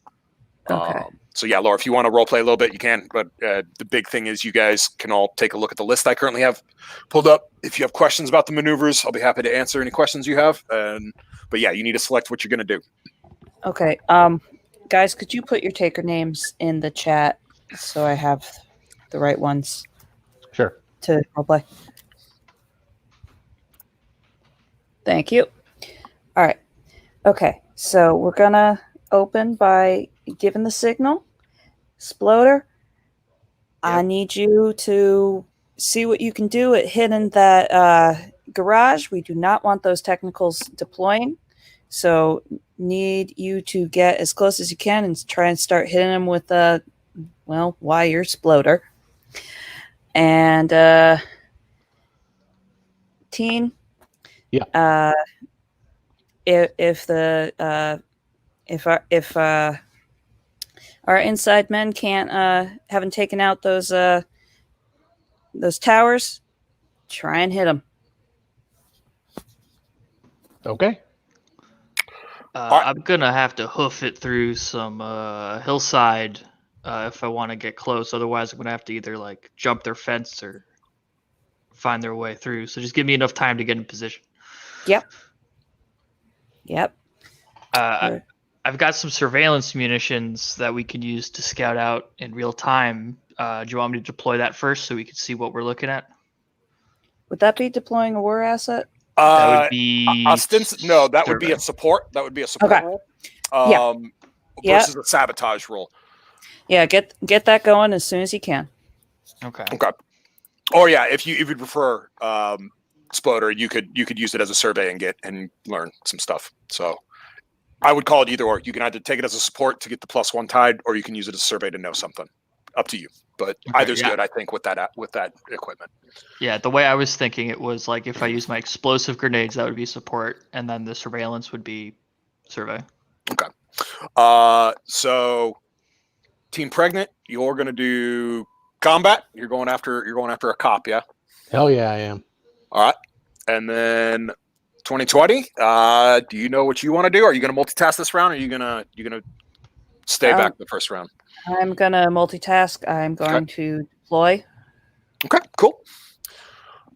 Okay. So yeah, Laura, if you want to role play a little bit, you can. But the big thing is you guys can all take a look at the list I currently have pulled up. If you have questions about the maneuvers, I'll be happy to answer any questions you have. But yeah, you need to select what you're going to do. Okay. Guys, could you put your taker names in the chat so I have the right ones? Sure. To roleplay. Thank you. All right. Okay. So we're going to open by giving the signal. Sploder, I need you to see what you can do at hitting that garage. We do not want those technicals deploying. So need you to get as close as you can and try and start hitting them with wire Sploder. And Teen, yeah. If our inside men haven't taken out those towers, try and hit them. Okay. I'm gonna have to hoof it through some hillside. If I want to get close, otherwise I'm gonna have to either like jump their fence or find their way through. So just give me enough time to get in position. Yep. I've got some surveillance munitions that we can use to scout out in real time. Do you want me to deploy that first so we can see what we're looking at? Would that be deploying a war asset? That would be no. That would be a support. That would be a support role. Versus a sabotage role. Yeah, get that going as soon as you can. Okay. Or yeah, if you'd prefer Sploder, you could use it as a survey and learn some stuff. So I would call it either or. You can either take it as a support to get the +1 tied, or you can use it as a survey to know something. up to you. But Okay, either's yeah. good, I think, with that equipment. Yeah, the way I was thinking it was like if I use my explosive grenades, that would be support, and then the surveillance would be survey. So Team Pregnant, you're gonna do combat. You're going after a cop, yeah. Hell yeah, I am. All right. And then 2020. Do you know what you want to do? Are you gonna multitask this round, or are you gonna stay back the first round? I'm gonna multitask. I'm going to deploy. Okay, cool.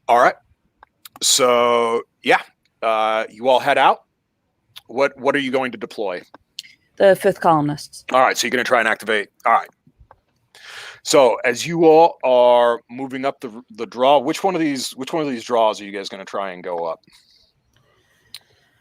All right. So yeah, you all head out. What are you going to deploy? The 5th columnists. All right, so you're going to try and activate. All right. So as you all are moving up the draw, which one of these draws are you guys going to try and go up?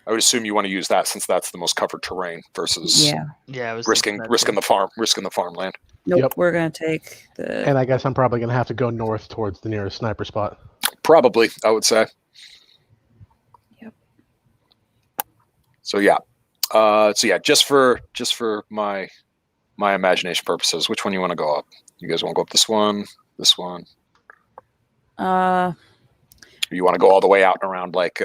I would assume you want to use that since that's the most covered terrain versus Yeah, I was risking thinking that too. the farmland. Nope. Yep. We're gonna take the. And I guess I'm probably gonna have to go north towards the nearest sniper spot. Probably, I would say. Yep. So yeah. Just for my imagination purposes, which one you want to go up? You guys want to go up this one? Or you want to go all the way out and around like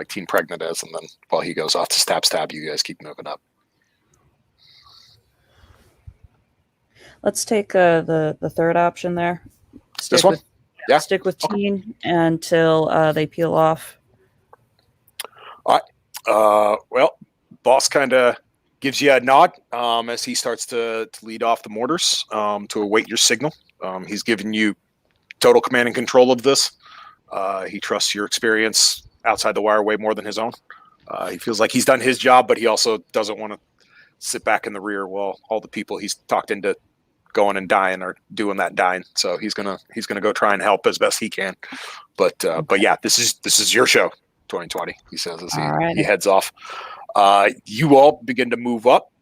Teen Pregnant is, and then while he goes off to stab, you guys keep moving up. Let's take the 3rd option there. This one? Yeah. Stick with Teen until they peel off. Well, boss kind of gives you a nod as he starts to lead off the mortars to await your signal. He's giving you total command and control of this. He trusts your experience outside the wire way more than his own. He feels like he's done his job, but he also doesn't want to sit back in the rear while all the people he's talked into going and dying are doing that dying. So he's gonna go try and help as best he can. But yeah, this is your show, 2020. He says as he heads off. You all begin to move up,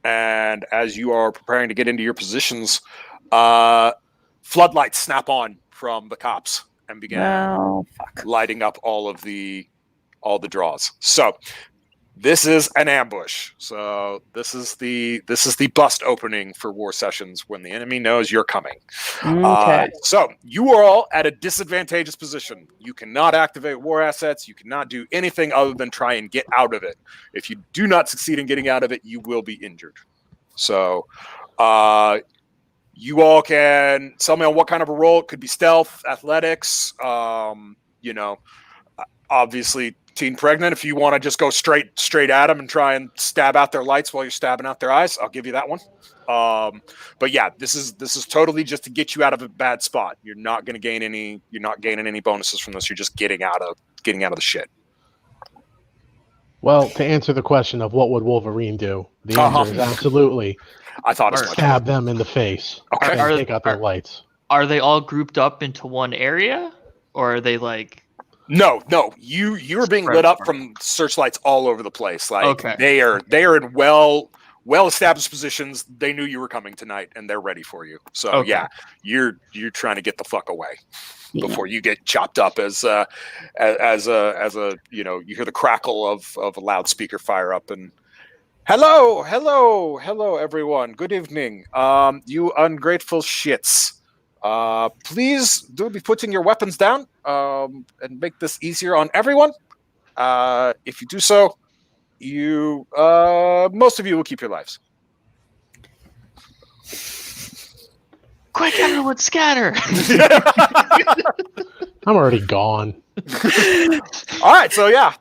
and as you are preparing to get into your positions, floodlights snap on from the cops and begin lighting up all the draws. So this is an ambush. So this is the bust opening for war sessions when the enemy knows you're coming. Okay. So you are all at a disadvantageous position. You cannot activate war assets. You cannot do anything other than try and get out of it. If you do not succeed in getting out of it, you will be injured. So you all can tell me on what kind of a roll. It could be stealth, athletics, obviously Teen Pregnant. If you want to just go straight at them and try and stab out their lights while you're stabbing out their eyes, I'll give you that one. But yeah, this is totally just to get you out of a bad spot. You're not going to gain any. You're not gaining any bonuses from this. You're just getting out of the shit. Well, to answer the question of what would Wolverine do, the answer is absolutely. I thought as much. Stab them in the face. Okay. And take out their lights. Are they all grouped up into one area, or are they like? No. You're being lit up from searchlights all over the place. Like they are in well established positions. They knew you were coming tonight, and they're ready for you. So yeah, you're trying to get the fuck away before you get chopped up as a you hear the crackle of a loudspeaker fire up and hello everyone, good evening, you ungrateful shits. Please do be putting your weapons down and make this easier on everyone. If you do so, you most of you will keep your lives. Quick, everyone, scatter! I'm already gone. All right, so yeah,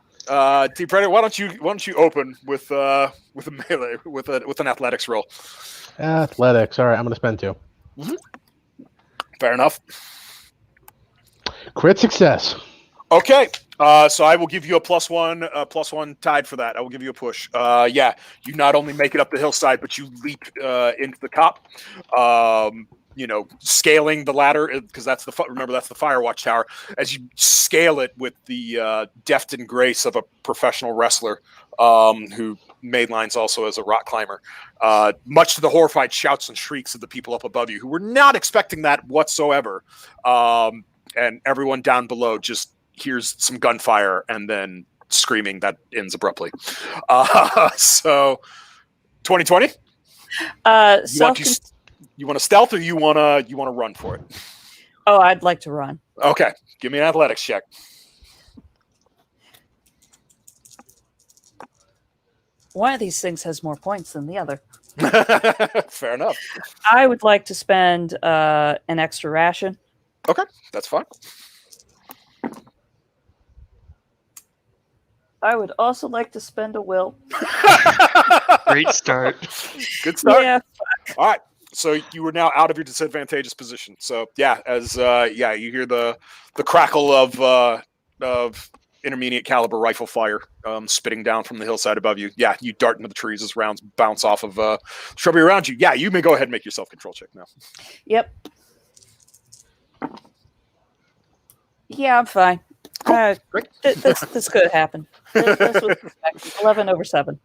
Team Predator, why don't you open with a melee with an athletics roll? Athletics. All right, I'm gonna spend 2. Mm-hmm. Fair enough. Crit success. Okay, so I will give you a +1 tied for that. I will give you a push. Yeah, you not only make it up the hillside, but you leap into the cop. Scaling the ladder because that's remember that's the Firewatch tower. As you scale it with the deft and grace of a professional wrestler who mainlines also as a rock climber, much to the horrified shouts and shrieks of the people up above you who were not expecting that whatsoever, and everyone down below just hears some gunfire and then screaming that ends abruptly. So 2020. to stealth or you want to run for it? Oh, I'd like to run. Okay, give me an athletics check. One of these things has more points than the other. Fair enough. I would like to spend an extra ration. Okay, that's fine. I would also like to spend a will. Great start. Good start. Yeah. All right. So you are now out of your disadvantageous position. So yeah, as you hear the crackle of intermediate caliber rifle fire spitting down from the hillside above you. Yeah, you dart into the trees as rounds bounce off of shrubbery around you. Yeah, you may go ahead and make your self-control check now. Yep. Yeah, I'm fine. Cool. Great. This could happen. This was 11 over 7.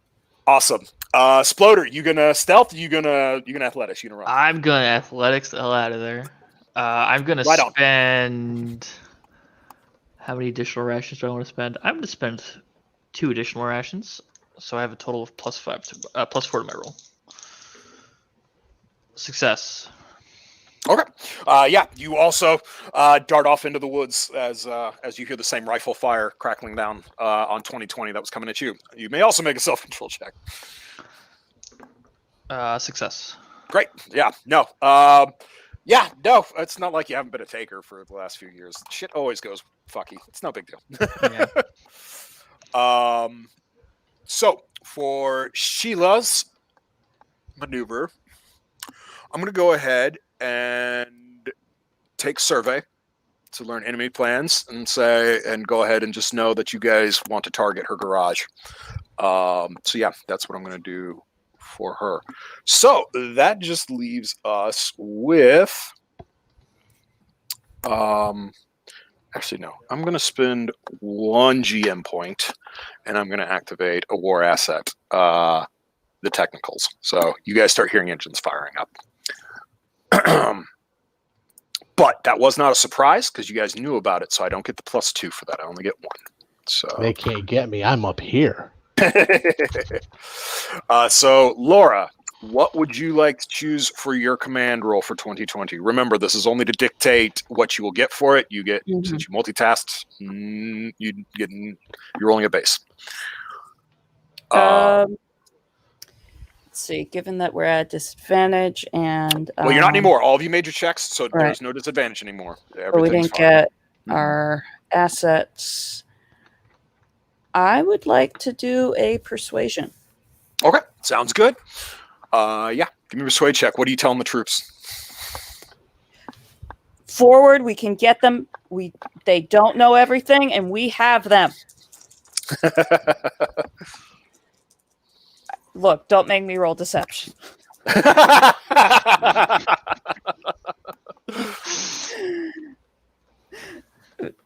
Awesome. Sploder, you gonna stealth? You gonna athletics? You gonna run? I'm gonna athletics the hell out of there. I'm gonna Right on. spend. How many additional rations do I want to spend? I'm gonna spend 2 additional rations, so I have a total of +4 to my roll. Success. Okay. Yeah, you also dart off into the woods as you hear the same rifle fire crackling down on 2020 that was coming at you. You may also make a self-control check. Success. Great. Yeah. No. Yeah. No. It's not like you haven't been a taker for the last few years. Shit always goes fucky. It's no big deal. Yeah. So for Sheila's maneuver, I'm gonna go ahead and take survey to learn enemy plans and go ahead and just know that you guys want to target her garage. So yeah, that's what I'm going to do for her. So that just leaves us with, actually no, I'm going to spend 1 GM point and I'm going to activate a war asset, the technicals. So you guys start hearing engines firing up. But that was not a surprise because you guys knew about it, so I don't get the +2 for that. I only get 1. So They can't get me. I'm up here. So Laura, what would you like to choose for your command roll for 2020? Remember, this is only to dictate what you will get for it. You get since you multitasked, you're rolling a base. Let's see. Given that we're at disadvantage and Well, you're not anymore. All of you made your checks, so right. there's no disadvantage anymore. But we didn't get our assets. I would like to do a persuasion. Okay, sounds good. Yeah, give me a persuade check. What are you telling the troops? Forward, we can get them. They don't know everything, and we have them. Look, don't make me roll deception.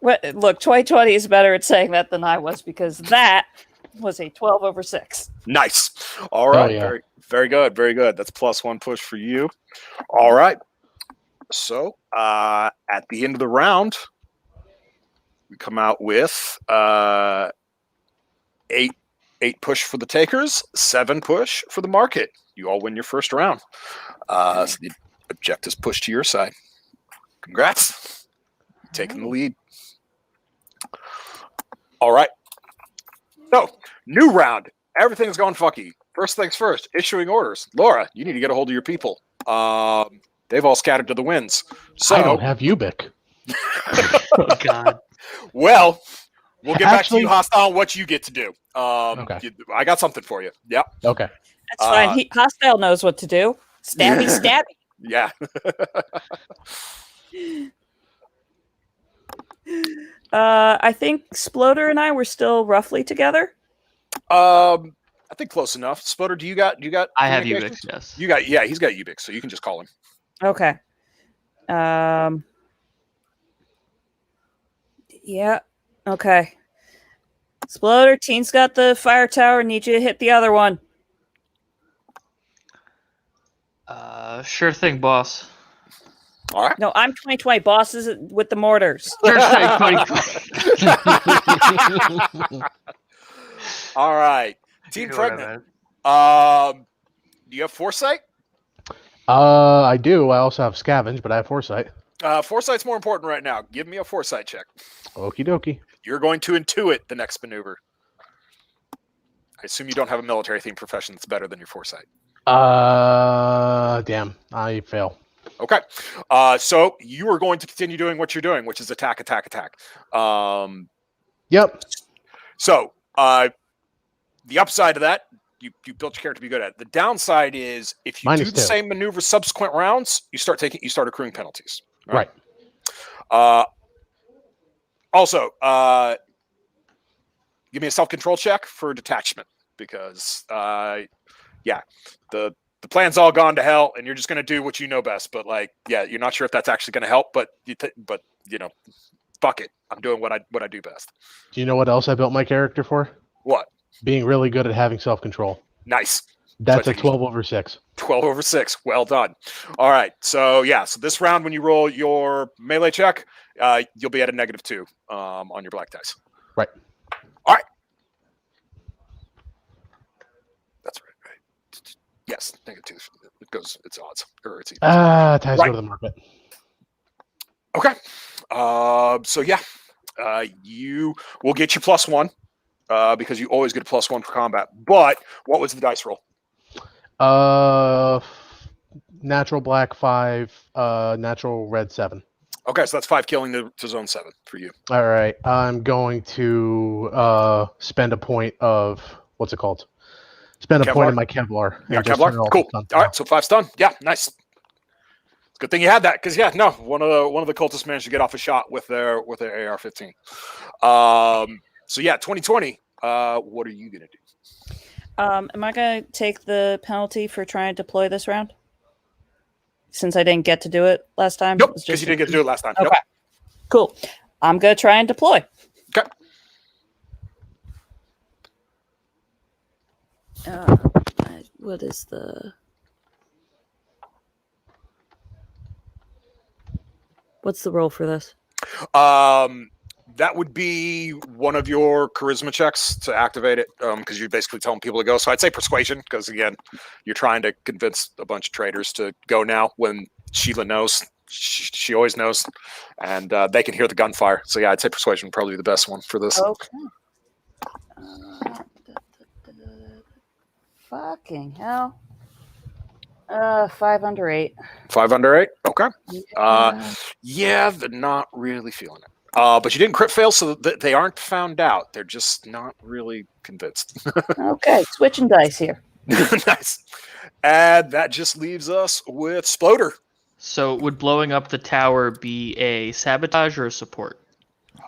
Look, 2020 is better at saying that than I was because that was a 12 over 6. Nice. All right. yeah. Very, very good. Very good. That's +1 push for you. All right. So at the end of the round, we come out with 8 push for the takers, 7 push for the market. You all win your first round. So the objective's pushed to your side. Congrats. Taking the lead. All right. So, new round. Everything's going fucky. First things first, issuing orders. Laura, you need to get a hold of your people. They've all scattered to the winds. So, I don't have Ubik. Oh God. well, we'll get back to Actually- you, Hostile, what you get to do. Okay. I got something for you. Yep. Okay. That's fine. Hostile knows what to do. Stabby, stabby. Yeah. I think Sploder and I were still roughly together. I think close enough. Sputter, do you got I have communications? Ubix, yes. You got, yeah, he's got Ubix, so you can just call him. Okay. Yeah. Okay. Sploder, Teen's got the fire tower. Need you to hit the other one. Sure thing, boss. All right. No, I'm 2020 bosses with the mortars. Sure thing, buddy. All right. Team You know what I Pregnant. meant. Do you have foresight? I do. I also have scavenge, but I have foresight. Foresight's more important right now. Give me a foresight check. Okie dokie. You're going to intuit the next maneuver. I assume you don't have a military themed profession that's better than your foresight. Damn. I fail. Okay. So you are going to continue doing what you're doing, which is attack, attack, attack. Yep. So the upside of that, you built your character to be good at it. The downside is if you do the -2. same maneuver subsequent rounds, you start accruing penalties. Right. Also, give me a self-control check for detachment because the plan's all gone to hell and you're just going to do what you know best. But you're not sure if that's actually going to help, but fuck it. I'm doing what I do best. Do you know what else I built my character for? What? Being really good at having self-control. Nice. That's So a 12/6. 12/6. Well done. All right. So so this round, when you roll your melee check, you'll be at a -2 on your black dice. Right. All right. That's right. Yes, -2. It goes. It's odds or it's even. Ties Right. go to the market. Okay. You will get your +1 because you always get a +1 for combat. But what was the dice roll? Natural black 5, natural red 7. Okay, so that's 5 killing to zone 7 for you. All right, I'm going to spend a point of what's it called? Spend a Kevlar? point of my Kevlar. and Yeah, just Kevlar. turn all Cool. the stuff All down. right, so 5 stun. Yeah, nice. Good thing you had that because one of the cultists managed to get off a shot with their AR-15. 2020. What are you gonna do? Am I going to take the penalty for trying to deploy this round? Since I didn't get to do it last time? Nope, It was because you didn't get to do it last time. Okay. Nope. Cool. I'm going to try and deploy. Okay. What is the... What's the roll for this? That would be one of your charisma checks to activate it, because you're basically telling people to go. So I'd say persuasion, because again, you're trying to convince a bunch of traders to go now when Sheila knows. She always knows, and they can hear the gunfire. So yeah, I'd say persuasion would probably be the best one for this. Okay. Fucking hell. 5 under 8. 5 under 8. Okay. Yeah. Yeah, they're not really feeling it. But you didn't crit fail, so they aren't found out. They're just not really convinced. Okay, switching dice here. Nice. And that just leaves us with Sploder. So would blowing up the tower be a sabotage or a support?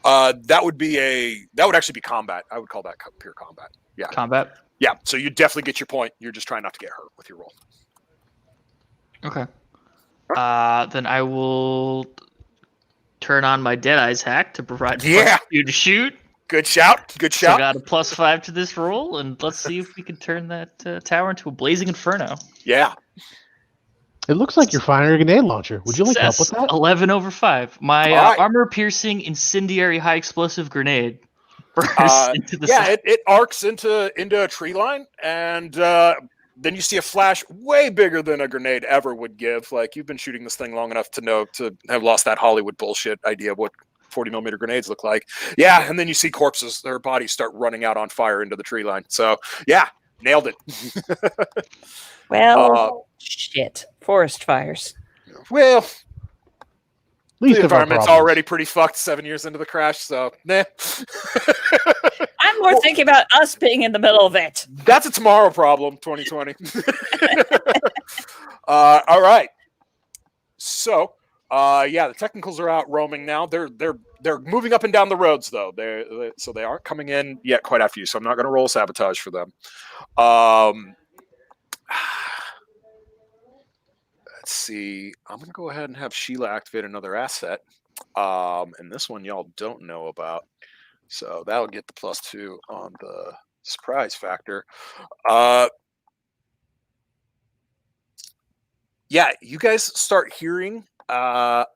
That would actually be combat. I would call that pure combat. Yeah. Combat? Yeah. So you definitely get your point. You're just trying not to get hurt with your roll. Okay. Then I will turn on my Deadeye's hack to provide Yeah. +2 to shoot. Good shout. Good So I shout. got a +5 to this roll, and let's see if we can turn that tower into a blazing inferno. Yeah. It looks like you're firing a grenade launcher. Would you like help with Success, that? 11/5. My All right. armor-piercing incendiary high explosive grenade bursts into the Yeah, side. it arcs into a tree line, and then you see a flash way bigger than a grenade ever would give. Like, you've been shooting this thing long enough to know to have lost that Hollywood bullshit idea of what 40mm grenades look like. Yeah, and then you see corpses, their bodies start running out on fire into the tree line. So yeah, nailed it. Well, shit. Forest fires. Well, Least the of our environment's problems. already pretty fucked 7 years into the crash, so nah. I'm more thinking about us being in the middle of it. That's a tomorrow problem, 2020. All right. So, the technicals are out roaming now. They're moving up and down the roads though. So they aren't coming in yet quite after you. So I'm not going to roll sabotage for them. Let's see. I'm going to go ahead and have Sheila activate another asset. And this one y'all don't know about. So that'll get the +2 on the surprise factor. Yeah, you guys start hearing a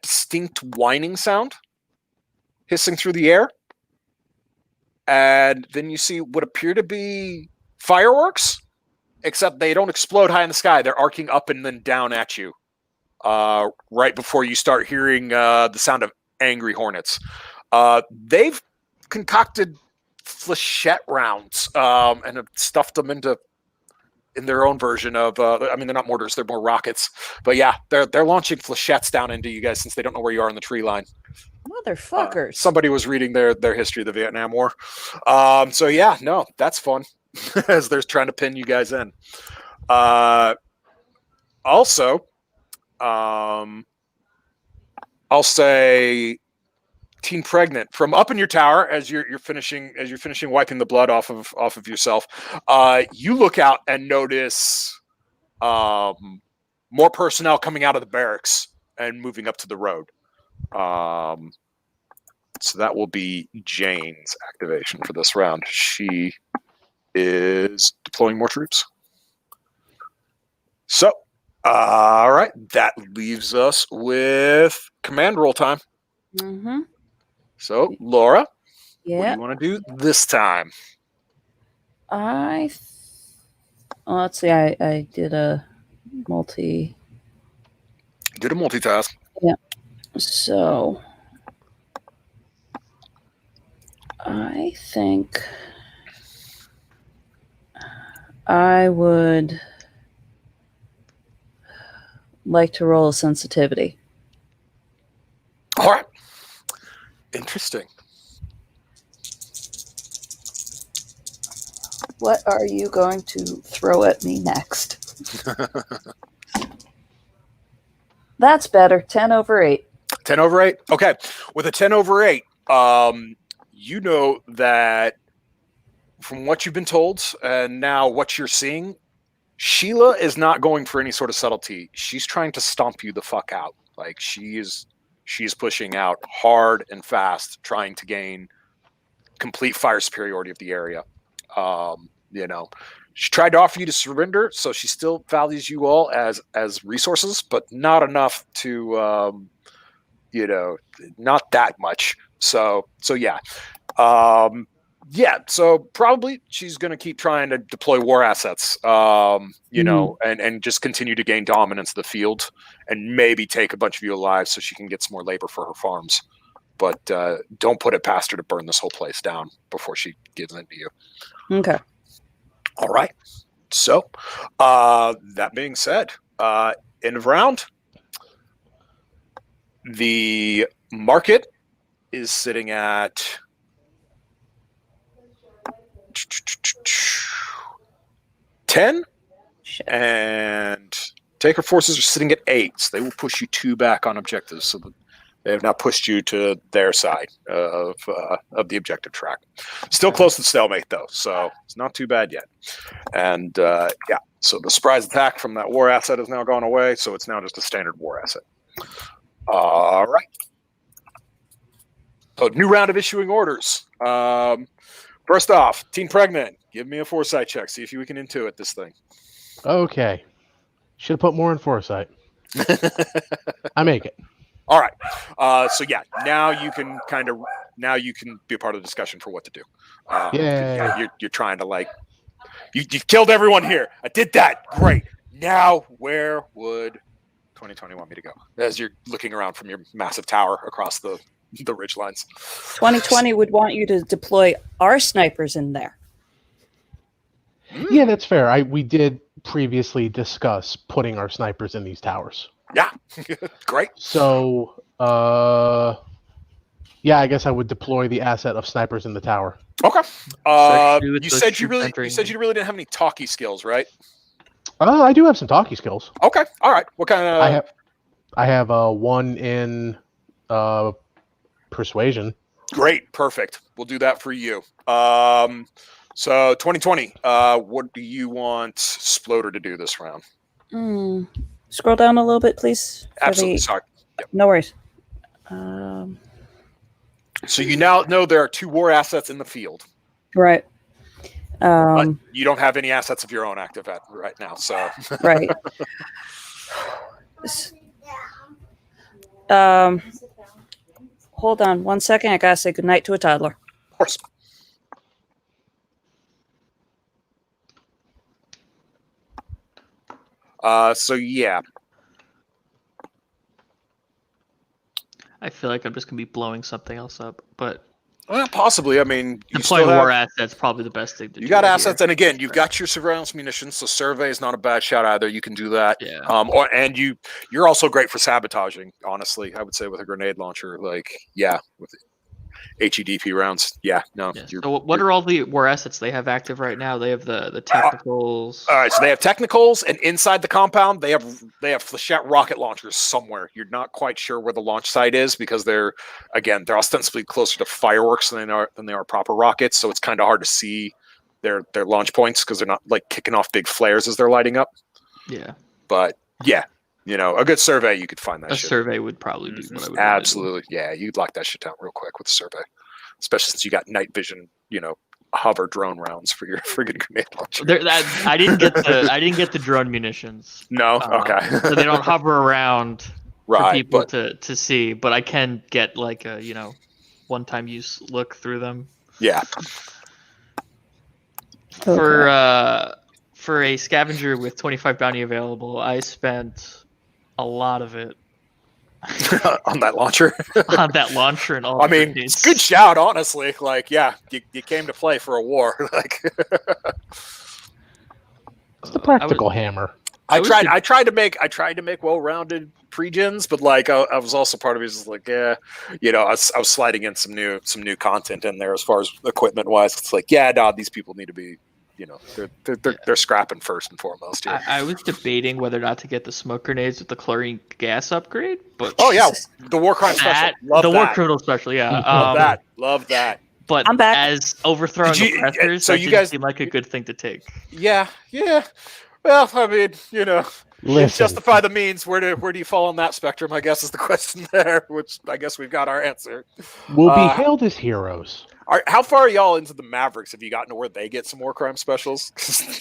distinct whining sound hissing through the air. And then you see what appear to be fireworks except they don't explode high in the sky. They're arcing up and then down at you. Right before you start hearing the sound of angry hornets. They've concocted flechette rounds and have stuffed them in their own version of. I mean, they're not mortars; they're more rockets. But yeah, they're launching flechettes down into you guys since they don't know where you are in the tree line. Motherfuckers. Somebody was reading their history of the Vietnam War. So yeah, no, that's fun as they're trying to pin you guys in. Also. I'll say teen pregnant from up in your tower as you're finishing wiping the blood off of yourself. You look out and notice more personnel coming out of the barracks and moving up to the road. So that will be Jane's activation for this round. She is deploying more troops. So all right, that leaves us with command roll time. Mm-hmm. So, Laura, what do Yeah. you want to do this time? Let's see. I did a multi. Did a multitask. So I think I would like to roll a sensitivity. All right. Interesting. What are you going to throw at me next? That's better. 10 over 8. 10 over 8. Okay. With a 10 over 8, you know that from what you've been told and now what you're seeing, Sheila is not going for any sort of subtlety. She's trying to stomp you the fuck out. Like she's pushing out hard and fast, trying to gain complete fire superiority of the area. She tried to offer you to surrender, so she still values you all as resources, but not enough to, not that much. So yeah. So probably she's going to keep trying to deploy war assets, and just continue to gain dominance of the field and maybe take a bunch of you alive so she can get some more labor for her farms. But don't put it past her to burn this whole place down before she gives in to you. Okay. All right. So that being said, end of round, the market is sitting at 10, Shit. and Taker forces are sitting at 8. So they will push you 2 back on objectives. So they have now pushed you to their side of the objective track. Still close to stalemate though, so it's not too bad yet. And so the surprise attack from that war asset has now gone away. So it's now just a standard war asset. All right. So new round of issuing orders. First off, Teen Pregnant, give me a foresight check. See if we can intuit this thing. Okay. Should have put more in foresight. I make it. All right. So yeah, now you can be a part of the discussion for what to do. You're trying to you've killed everyone here. I did that. Great. Now where would 2020 want me to go? As you're looking around from your massive tower across the ridge lines. 2020 would want you to deploy our snipers in there. Yeah, that's fair. We did previously discuss putting our snipers in these towers. Yeah. Great. So, I guess I would deploy the asset of snipers in the tower. Okay. Especially with You those said you troops entering. really didn't have any talkie skills, right? I do have some talkie skills. Okay. All right. What kind of? I have 1 in persuasion. Great. Perfect. We'll do that for you. So 2020. What do you want Sploder to do this round? Scroll down a little bit, please. Absolutely. Sorry. Yep. No worries. So you now know there are 2 war assets in the field. Right. But you don't have any assets of your own active right now. So Right. Hold on 1 second. I gotta say goodnight to a toddler. of course. So yeah, I feel like I'm just gonna be blowing something else up, but well, possibly. I mean, you deploying still war have, assets probably the best thing to do. you got right assets, here. and again, you've got your surveillance munitions. So survey is not a bad shot either. You can do that. Yeah. And you're also great for sabotaging. Honestly, I would say with a grenade launcher, like yeah, with HEDP rounds. Yeah, no. Yeah. So what are all the war assets they have active right now? They have the technicals. All right, so they have technicals, and inside the compound, they have flechette rocket launchers somewhere. You're not quite sure where the launch site is because they're ostensibly closer to fireworks than they are proper rockets. So it's kind of hard to see their launch points because they're not like kicking off big flares as they're lighting up. Yeah. But yeah, a good survey, you could find that. A shit. survey would probably be what I would Absolutely, yeah, you'd lock that shit down real quick with a survey, especially since you got night vision, hover drone rounds for your friggin' grenade launcher. I didn't get the drone munitions. No, okay. So they don't hover around for Right, people but to see, but I can get like a one-time use look through them. yeah, For a scavenger with 25 bounty available, I spent a lot of it on that launcher. on that launcher and all. I mean, it's a good shout, honestly. Like, yeah, you came to play for a war. Like, It's the practical hammer. I tried to make well-rounded pre-gens, but like I was also part of it was like, yeah, I was sliding in some new content in there as far as equipment wise. It's like, yeah, no, these people need to be, they're scrapping first and foremost here. I was debating whether or not to get the smoke grenades with the chlorine gas upgrade, but Oh yeah, the war crime special. Love the that. war criminal special, yeah. Love that. But I'm back. as overthrowing Did you- oppressors, so that you didn't guys- seem like a good thing to take. Yeah. Well, I mean, Listen, justify the means. Where do you fall on that spectrum? I guess is the question there. Which I guess we've got our answer. we'll be hailed as heroes. How far are y'all into the Mavericks? Have you gotten to where they get some war crime specials?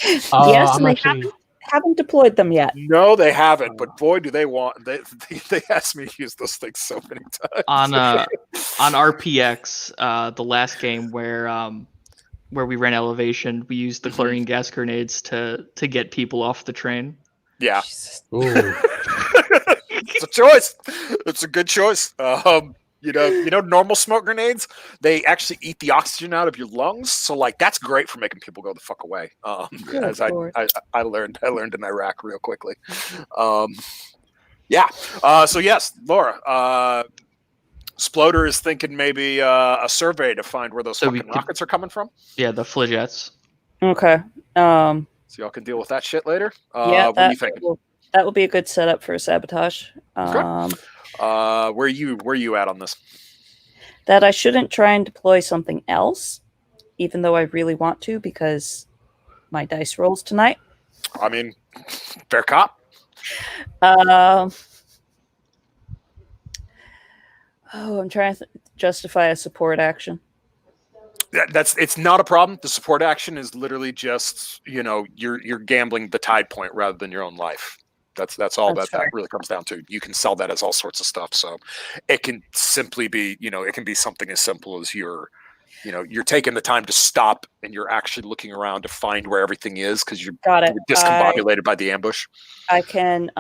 Yes, I'm and they actually haven't deployed them yet. No, they haven't. But boy, do they want. They asked me to use those things so many times. On RPX, the last game where we ran elevation, we used the chlorine gas grenades to get people off the train. Yeah, Jesus. ooh, it's a choice. It's a good choice. Normal smoke grenades, they actually eat the oxygen out of your lungs. So like that's great for making people go the fuck away. Good As Lord. I learned in Iraq real quickly. Yeah. So yes, Laura, Sploder is thinking maybe a survey to find where those So we fucking could- rockets are coming from. Yeah, the fligettes. Okay. So y'all can deal with that shit later. Yeah, What are you thinking? that will be a good setup for sabotage. Where are you at on this? That I shouldn't try and deploy something else, even though I really want to because my dice rolls tonight. I mean, fair cop. I'm trying to justify a support action. It's not a problem. The support action is literally just you're gambling the tide point rather than your own life. That's all That's that fair. really comes down to. You can sell that as all sorts of stuff. So it can simply be it can be something as simple as you're taking the time to stop and you're actually looking around to find where everything is because you're Got it. discombobulated by the ambush. I can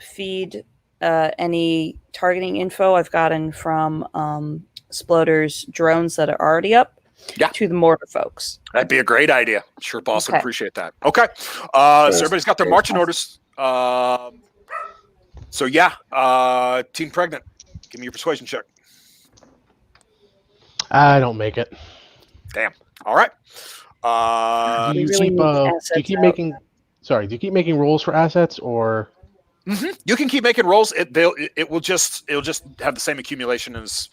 feed any targeting info I've gotten from Sploder's drones that are already up Yeah. to the mortar folks. That'd be a great idea. Sure, boss. Okay. Appreciate that. Okay. So everybody's got their Cheers, marching boss. orders. So yeah, Team Pregnant, give me your persuasion check. I don't make it. All right. Do We you really keep need do you assets keep out. making? Sorry, do you keep making rolls for assets or? You can keep making rolls. It'll just have the same accumulation as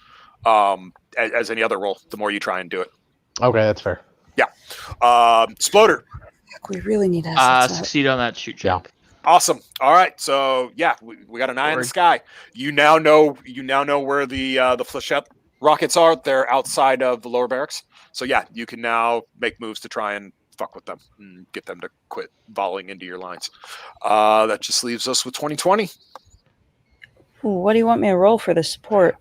any other roll. The more you try and do it. Okay, that's fair. Sploder. We really need assets out. Succeed on that shoot check. Awesome. All right. So yeah, we got an eye in the sky. You now know where the flechette rockets are. They're outside of the lower barracks. So yeah, you can now make moves to try and fuck with them and get them to quit volleying into your lines. That just leaves us with 2020. Ooh, what do you want me to roll for the support?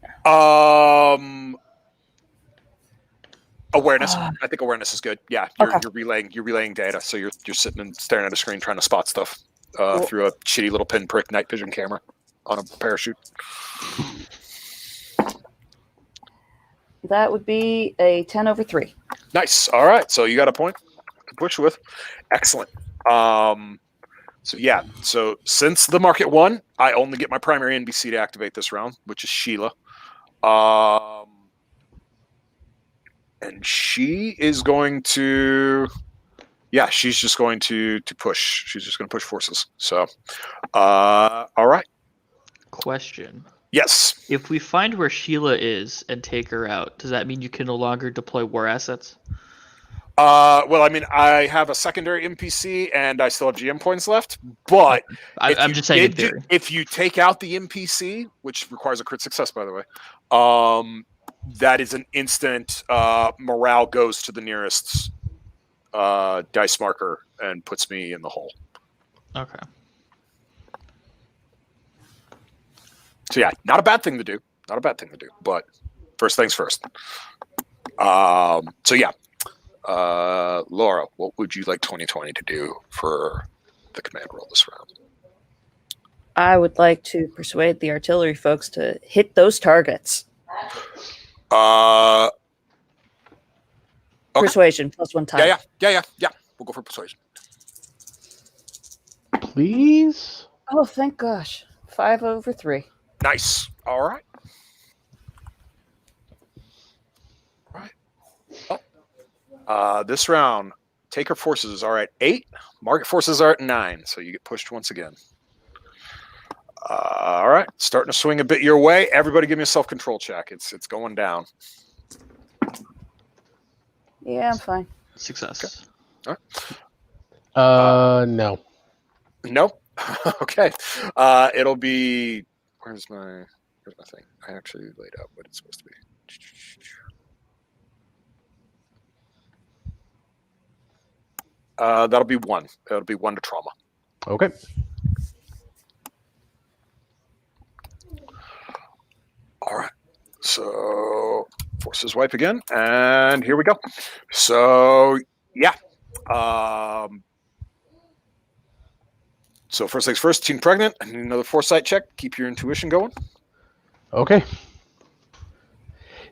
Awareness. I think awareness is good. Yeah, Okay. you're relaying data, so you're sitting and staring at a screen trying to spot stuff. Cool. through a shitty little pinprick night vision camera on a parachute. That would be a 10/3. Nice. All right. So you got a point to push with. Excellent. So yeah. So since the market won, I only get my primary NBC to activate this round, which is Sheila. And she is going to, yeah, she's just going to push. She's just going to push forces. So, all right. Question. Yes. If we find where Sheila is and take her out, does that mean you can no longer deploy war assets? Well, I mean, I have a secondary NPC and I still have GM points left, but I'm just saying in theory. if you take out the NPC, which requires a crit success, by the way, that is an instant morale goes to the nearest dice marker and puts me in the hole. Okay. So yeah, not a bad thing to do. Not a bad thing to do. But first things first. So yeah, Laura, what would you like 2020 to do for the command roll this round? I would like to persuade the artillery folks to hit those targets. Okay. Persuasion +1 time. Yeah. We'll go for persuasion. Please? Oh, thank gosh. 5/3. Nice. All right. This round, Taker forces are at 8. Market forces are at 9. So you get pushed once again. All right. Starting to swing a bit your way. Everybody give me a self-control check. It's going down. Yeah, I'm fine. Success. Okay. All right. No. Nope. Okay. It'll be. Where's my thing? I actually laid out what it's supposed to be. That'll be 1. That'll be 1 to trauma. Okay. All right. So forces wipe again, and here we go. So yeah. So first things first, team pregnant. I need another foresight check. Keep your intuition going. Okay.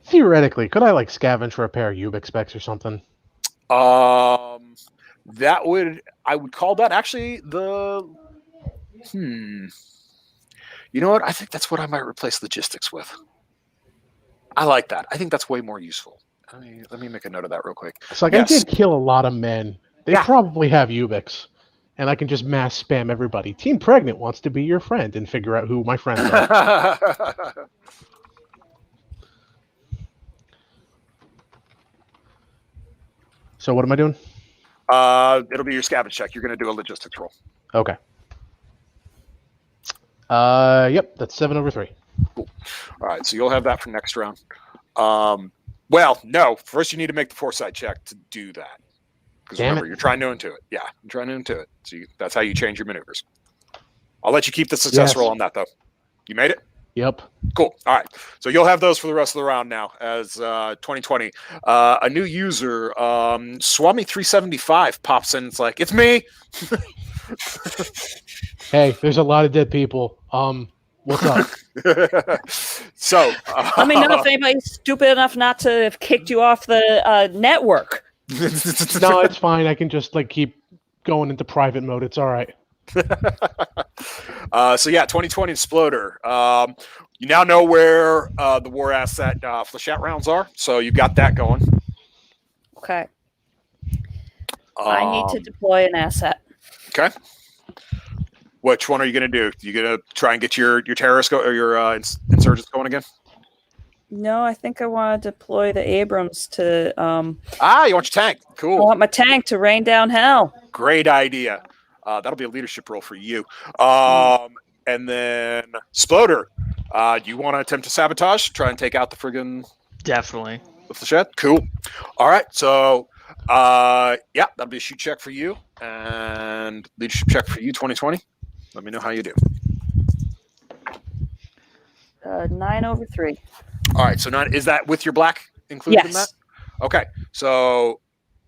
Theoretically, could I like scavenge for a pair of Ubix specs or something? That would, I would call that actually the. You know what? I think that's what I might replace logistics with. I like that. I think that's way more useful. Let me make a note of that real quick. It's like Yes. I did kill a lot of men. They Yeah. probably have Ubix. And I can just mass spam everybody. Team Pregnant wants to be your friend and figure out who my friends are. So what am I doing? It'll be your scavenge check. You're going to do a logistics roll. Okay. Yep, that's 7/3. Cool. All right, so you'll have that for next round. Well, no. First, you need to make the foresight check to do that. Because remember, you're trying to intuit. Yeah, you're trying to intuit. So that's how you change your maneuvers. I'll let you keep the success Yes. roll on that, though. You made it? Yep. Cool. All right. So you'll have those for the rest of the round now as 2020. A new user, Swami375, pops in. It's like, it's me. Hey, there's a lot of dead people. What's up? So, Let me know if anybody's stupid enough not to have kicked you off the network. No, it's fine. I can just like keep going into private mode. It's all right. So yeah, 2020 Exploder. You now know where the war asset flechette rounds are, so you've got that going. Okay. I need to deploy an asset. Okay. Which one are you going to do? You going to try and get your terrorists or your insurgents going again? No, I think I want to deploy the Abrams to. You want your tank? I Cool. want my tank to rain down hell. Great idea. That'll be a leadership role for you. And then Sploder, you want to attempt to sabotage? Try and take out the friggin' Definitely. the flechette? Cool. All right. So, yeah, that'll be a shoot check for you and leadership check for you, 2020. Let me know how you do. 9/3. All right. So, is that with your black included in that? Yes. Okay. So,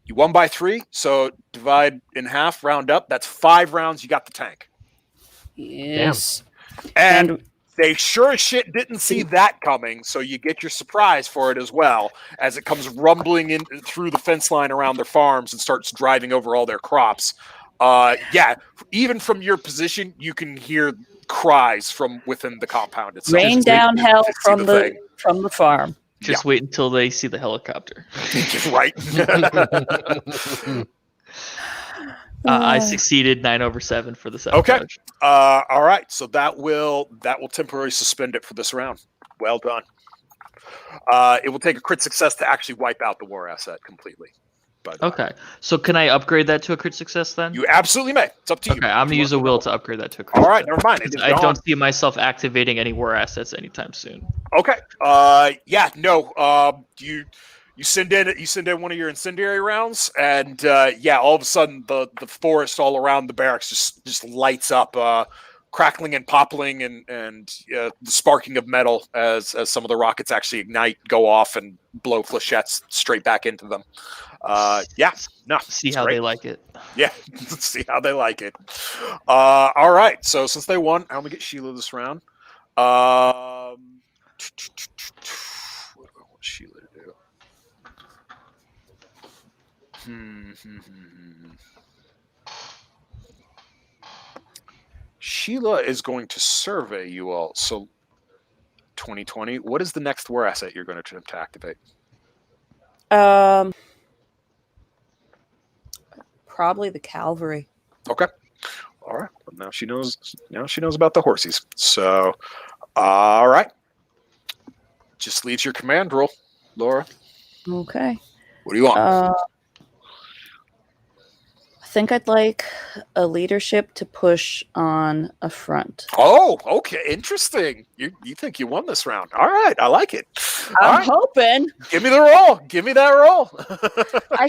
you won by 3. So, divide in half, round up. That's 5 rounds. You got the tank. Yes. And they sure as shit didn't see that coming, so you get your surprise for it as well as it comes rumbling in through the fence line around their farms and starts driving over all their crops. Yeah, even from your position, you can hear cries from within the compound itself. Rain down hell see from thing. the farm. Just wait until they see the helicopter. Right. I succeeded 9/7 for the Okay. sabotage. All right. So that will temporarily suspend it for this round. Well done. It will take a crit success to actually wipe out the war asset completely. By the way. Okay. So can I upgrade that to a crit success then? You absolutely may. It's up to you. Okay, I'm gonna use a will to upgrade that to a crit All right. success. Never mind. It is I gone. don't see myself activating any war assets anytime soon. Okay. Yeah. No. You send in one of your incendiary rounds, and yeah, all of a sudden the forest all around the barracks just lights up, crackling and popping and the sparking of metal as some of the rockets actually ignite, go off, and blow flechettes straight back into them. Yeah. No. See it's how great. they like it. Yeah. See how they like it. All right. So since they won, I'm gonna get Sheila this round. What do I want Sheila to do? Sheila is going to survey you all. So 2020. What is the next war asset you're going to attempt to activate? Probably the cavalry. Okay. All right. Well, now she knows. Now she knows about the horsies. So, all right. Just leaves your command roll, Laura. Okay. What do you want? I think I'd like a leadership to push on a front. Oh, okay. Interesting. You think you won this round. All right. I like it. All I'm right. hoping. Give me the roll. Give me that roll. I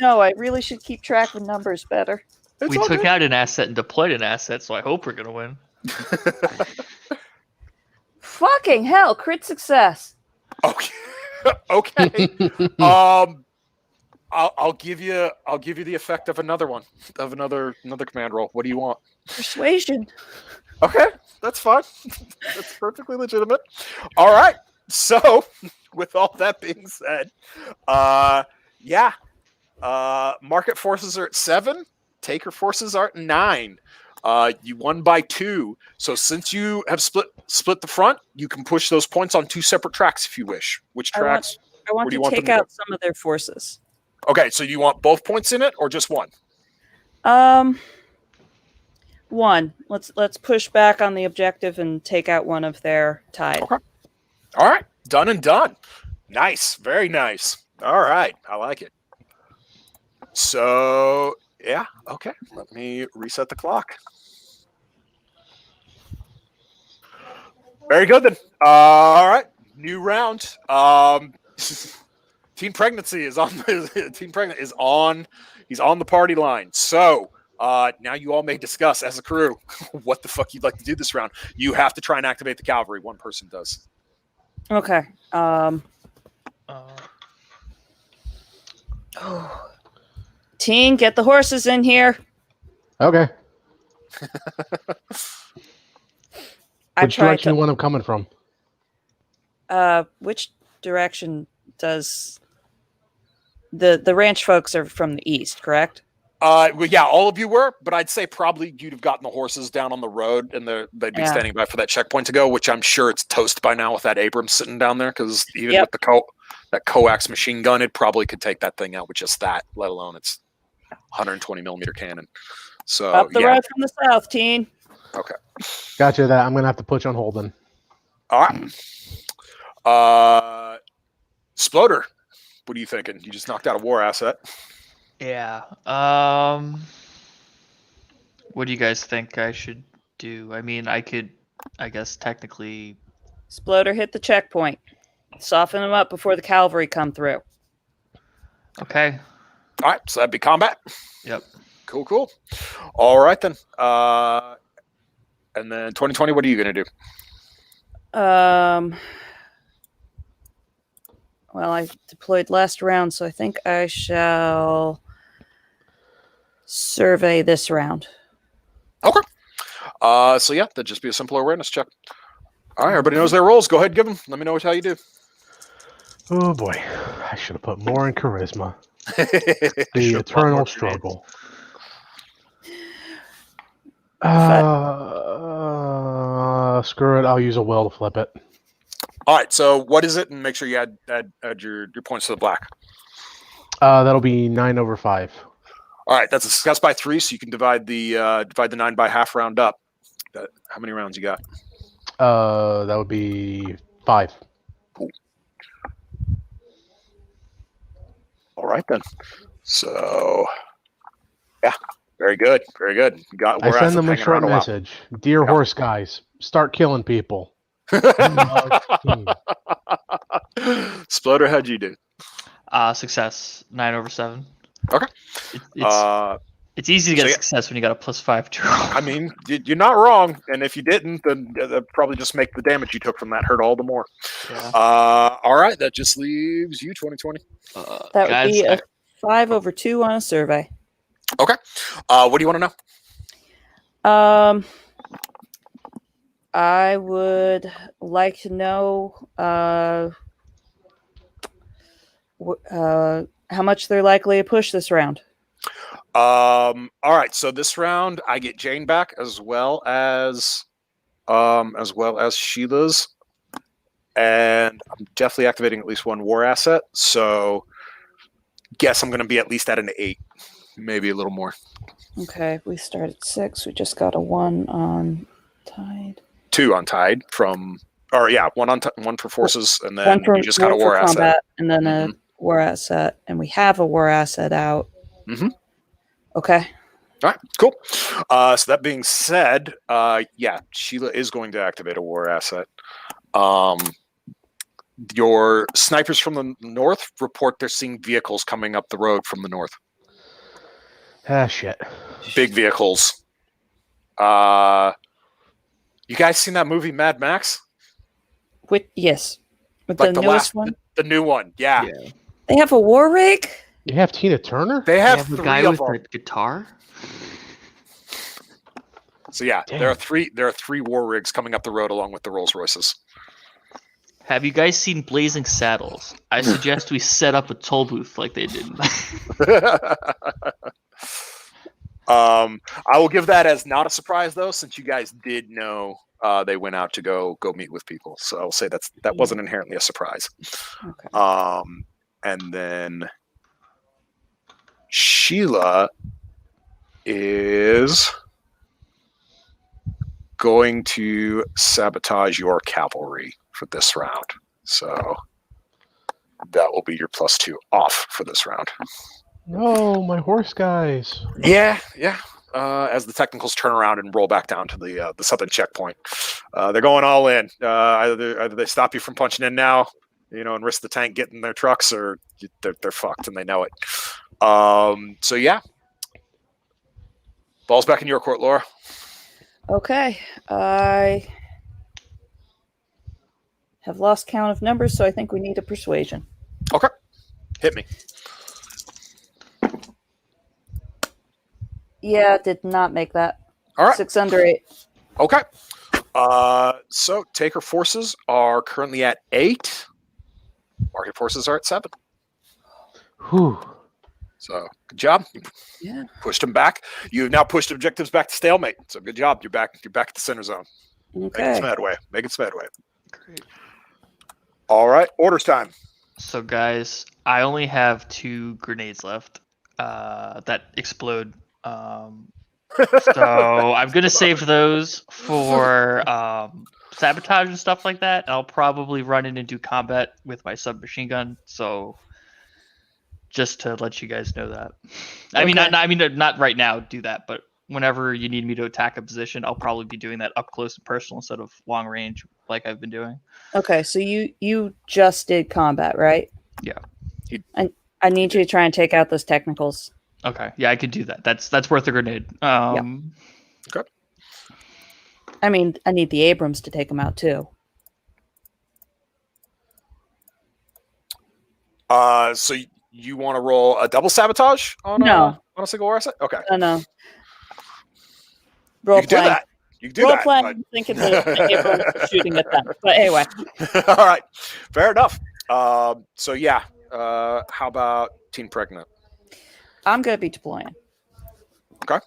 know. I really should keep track of numbers better. It's We all took good. out an asset and deployed an asset, so I hope we're gonna win. Fucking hell! Crit success. Okay. Okay. I'll give you the effect of another one, of another command roll. What do you want? Persuasion. Okay, that's fine. That's perfectly legitimate. All right. So, with all that being said, yeah, market forces are at 7. Taker forces are at 9. You won by 2. So since you have split the front, you can push those points on 2 separate tracks if you wish. Which tracks? I want What do to you want take them to out some of their forces. Okay, so you want both points in it or just one? One. Let's push back on the objective and take out one of their tide. Okay. All right, done and done. Nice, very nice. All right, I like it. So yeah, okay. Let me reset the clock. Very good then. All right, new round. Teen Pregnancy is on. Teen Pregnant is on. He's on the party line. So now you all may discuss as a crew what the fuck you'd like to do this round. You have to try and activate the cavalry. One person does. Okay. Teen, get the horses in here. Okay. I Which tried direction to. you want him coming from? Which direction does the ranch folks are from the east, correct? Well, yeah, all of you were, but I'd say probably you'd have gotten the horses down on the road, and they'd be Yeah. standing by for that checkpoint to go. Which I'm sure it's toast by now with that Abrams sitting down there, because even Yep. with the that coax machine gun, it probably could take that thing out with just that, let alone its 120 millimeter cannon. So Up the yeah, road from the south, Teen. Gotcha. That I'm gonna have to push on Holden. all right. Sploder, what are you thinking? You just knocked out a war asset. Yeah. What do you guys think I should do? I mean, I guess technically. Sploder hit the checkpoint. Soften them up before the cavalry come through. Okay. All right, so that'd be combat. Yep. Cool. All right then. And then 2020, what are you gonna do? Well, I deployed last round, so I think I shall survey this round. Okay. So yeah, that'd just be a simple awareness check. All right, everybody knows their roles. Go ahead, give them. Let me know how you do. Oh boy, I should have put more in charisma. I The should've bought more eternal grenades. struggle. Screw it. I'll use a will to flip it. All right, so what is it? And make sure you add your points to the black. That'll be 9/5. All right, that's a success by 3, so you can divide the 9 by half, round up. How many rounds you got? That would be 5. All right then. So, yeah, very good, very good. You got. I we're send them a hanging short around a while. message. Dear Yeah. horse guys, start killing people. Sploder, how'd you do? Success 9/7. Okay. It's easy to get so a yeah. success when you got a +5 to roll. I mean, you're not wrong. And if you didn't, then probably just make the damage you took from that hurt all the more. Yeah. All right, that just leaves you 2020. That would Guys, be a 5/2 on a survey. Okay. What do you want to know? I would like to know how much they're likely to push this round. All right. So this round, I get Jane back as well as Sheila's, and I'm definitely activating at least one war asset. So, guess I'm going to be at least at an 8, maybe a little more. Okay, we start at 6. We just got a 1 on Tide. 2 on Tide from, or yeah, 1 on one for forces, and then One for, you just got a one war for asset. combat, and then a war asset, and we have a war asset out. Mhm. Okay. All right, cool. So that being said, yeah, Sheila is going to activate a war asset. Your snipers from the north report they're seeing vehicles coming up the road from the north. Ah, shit. Big vehicles. You guys seen that movie Mad Max? Yes. With Like the the newest last, one? the new one. Yeah. Yeah. They have a war rig? You have Tina Turner? They You have have a 3 guy of with them. a guitar. So yeah, Damn. there are 3 war rigs coming up the road along with the Rolls Royces. Have you guys seen Blazing Saddles? I suggest we set up a toll booth like they did. I will give that as not a surprise though, since you guys did know they went out to go meet with people. So I'll say that wasn't inherently a surprise. Okay. And then Sheila is going to sabotage your cavalry for this round. So that will be your +2 off for this round. No, my horse guys. Yeah. As the technicals turn around and roll back down to the southern checkpoint, they're going all in. Either they stop you from punching in now, and risk the tank getting their trucks, or they're fucked and they know it. So yeah, ball's back in your court, Laura. Okay. I have lost count of numbers, so I think we need a persuasion. Okay, hit me. Yeah, did not make that. All right. 6 under 8. Okay. So Taker forces are currently at 8. Market forces are at 7. Whew. So good job. You Yeah. pushed them back. You've now pushed objectives back to stalemate. So good job. You're back at the center zone. Making Okay. some headway. Making some headway. Great. All right. Orders time. So guys, I only have 2 grenades left that explode. So I'm gonna save those for sabotage and stuff like that. I'll probably run in and do combat with my submachine gun. So just to let you guys know that. I mean, Okay. not right now. Do that, but whenever you need me to attack a position, I'll probably be doing that up close and personal instead of long range, like I've been doing. Okay, so you just did combat, right? Yeah. I need you to try and take out those technicals. Okay, yeah, I could do that. That's worth a grenade. I mean, I need the Abrams to take them out too. So you want to roll a double sabotage on No. on a single war asset? Okay. No. Role You can do playing. that. You can do Role that. playing, thinking that everyone's shooting at them. But anyway, but- All right, fair enough. So yeah, how about Teen Pregnant? I'm gonna be deploying. Okay.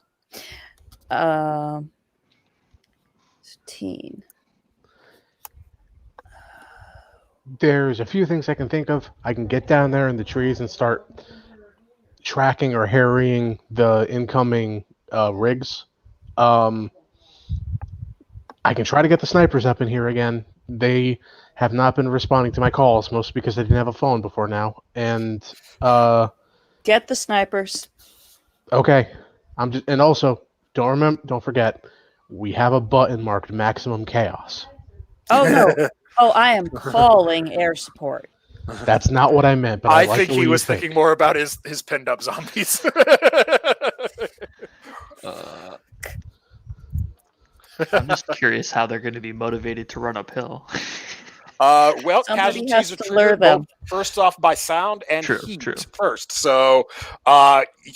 Teen. There's a few things I can think of. I can get down there in the trees and start tracking or harrying the incoming rigs. I can try to get the snipers up in here again. They have not been responding to my calls, mostly because they didn't have a phone before now. And Get the snipers. okay, and also don't forget, we have a button marked maximum chaos. Oh no. Oh, I am calling air support. That's not what I meant, but I like think the way he you was think. thinking more about his pinned up zombies. I'm just curious how they're going to be motivated to run uphill. Well, Somebody casualties has are to lure triggered them. both first off by sound and True, heat true. first. So,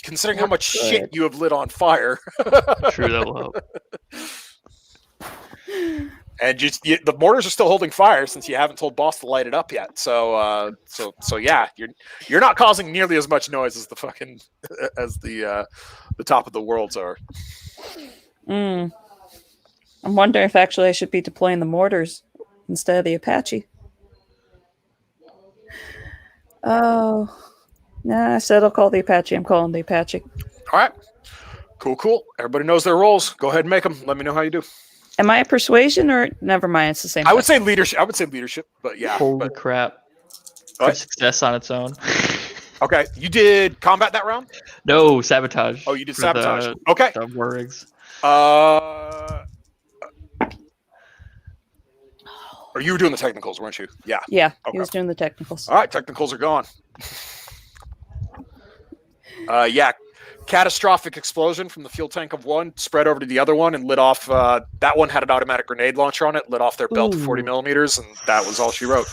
considering how We're much good. shit you have lit on fire, True, that will help. and the mortars are still holding fire since you haven't told boss to light it up yet. So, so yeah, you're not causing nearly as much noise as the fucking as the top of the worlds are. I'm wondering if actually I should be deploying the mortars instead of the Apache. Oh, nah, I said I'll call the Apache. I'm calling the Apache. All right, cool. Everybody knows their roles. Go ahead and make them. Let me know how you do. Am I a persuasion or never mind? It's the same. I would thing. say leadership, but yeah. Holy But, crap. What? Good success on its own. okay, you did combat that round. No, sabotage. Oh, you did for sabotage. The, Okay. the war rigs. Or you were doing the technicals, weren't you? Yeah. Yeah, Okay. he was doing the technicals. All right, technicals are gone. Yeah, catastrophic explosion from the fuel tank of one spread over to the other one and lit off. That one had an automatic grenade launcher on it, lit off their belt to 40 Ooh. millimeters, and that was all she wrote.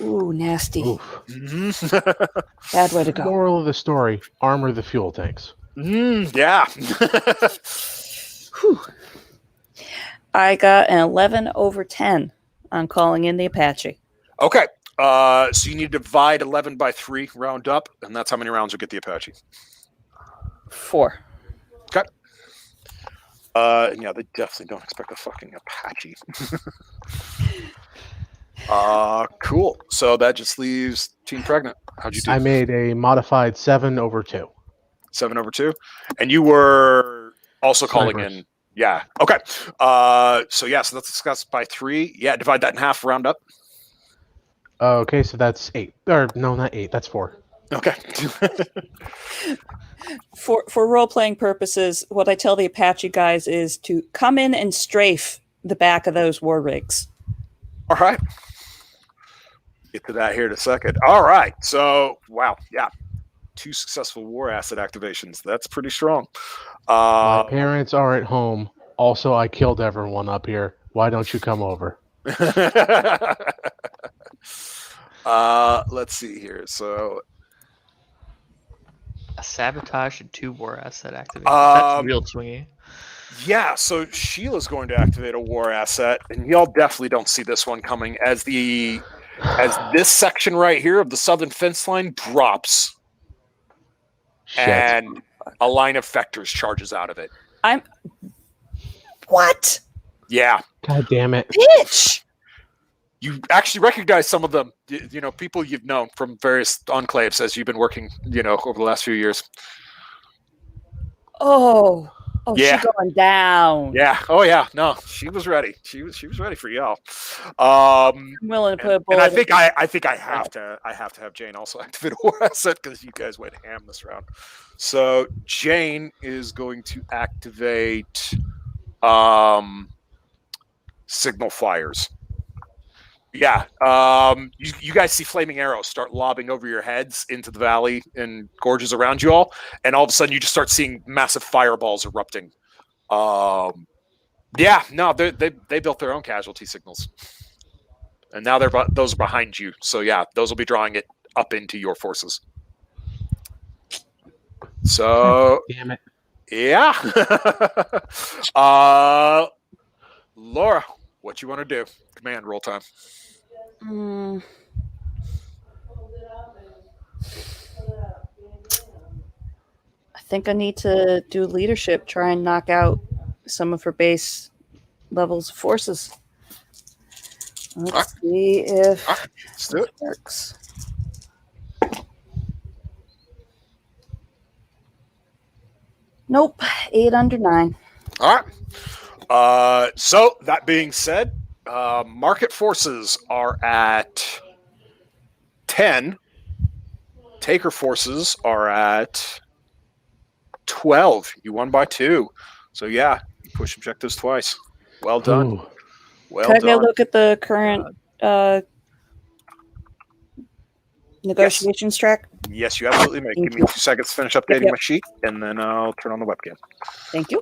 Ooh, nasty. Oof. Bad way to go. Moral of the story: armor the fuel tanks. Yeah. Whew. I got an 11 over 10 on calling in the Apache. Okay. So you need to divide 11 by 3, round up, and that's how many rounds you'll get the Apache. 4. And yeah, they definitely don't expect a fucking Apache. Cool. So that just leaves Teen Pregnant. How'd you do? I made a modified 7 over 2. 7 over 2, and you were also calling Snipers. in. Yeah. Okay. So yeah. So let's discuss by 3. Yeah. Divide that in half. Round up. Okay, so that's 8. Or no, not 8. That's 4. Okay. For role-playing purposes, what I tell the Apache guys is to come in and strafe the back of those war rigs. All right. Get to that here in a second. All right. So wow. Yeah. 2 successful war asset activations. That's pretty strong. My parents are at home. Also, I killed everyone up here. Why don't you come over? Let's see here. So A sabotage and 2 war asset activations. That's real swingy. yeah, so Sheila's going to activate a war asset, and y'all definitely don't see this one coming as this section right here of the southern fence line drops Shit. and a line of Vectors charges out of it. What? Yeah. God damn it. Bitch! You actually recognize some of them, you know, people you've known from various enclaves as you've been working, you know, over the last few years. Oh, Yeah. she's going down. Yeah. Oh yeah. No, she was ready. She was ready for y'all. I'm willing to put a bullet. And I think I have to have Jane also activate a war asset because you guys went ham this round. So Jane is going to activate signal fires. Yeah. You guys see flaming arrows start lobbing over your heads into the valley and gorges around you all, and all of a sudden you just start seeing massive fireballs erupting. Yeah, no, they built their own casualty signals, and now those are behind you. So yeah, those will be drawing it up into your forces. So Damn it. yeah, Laura, what you want to do? Command roll time. Mm. I think I need to do leadership, try and knock out some of her base levels of forces. Let's see if Let's do it. works. Nope, 8 under 9. All right. So that being said, market forces are at 10. Taker forces are at 12. You won by 2. So yeah, you push objectives twice. Well done. Ooh. Well Can I get a done. look at the current negotiations track? Yes, you absolutely may. Thank Give me you. 2 seconds to finish updating Yep. my sheet, and then I'll turn on the webcam. Thank you.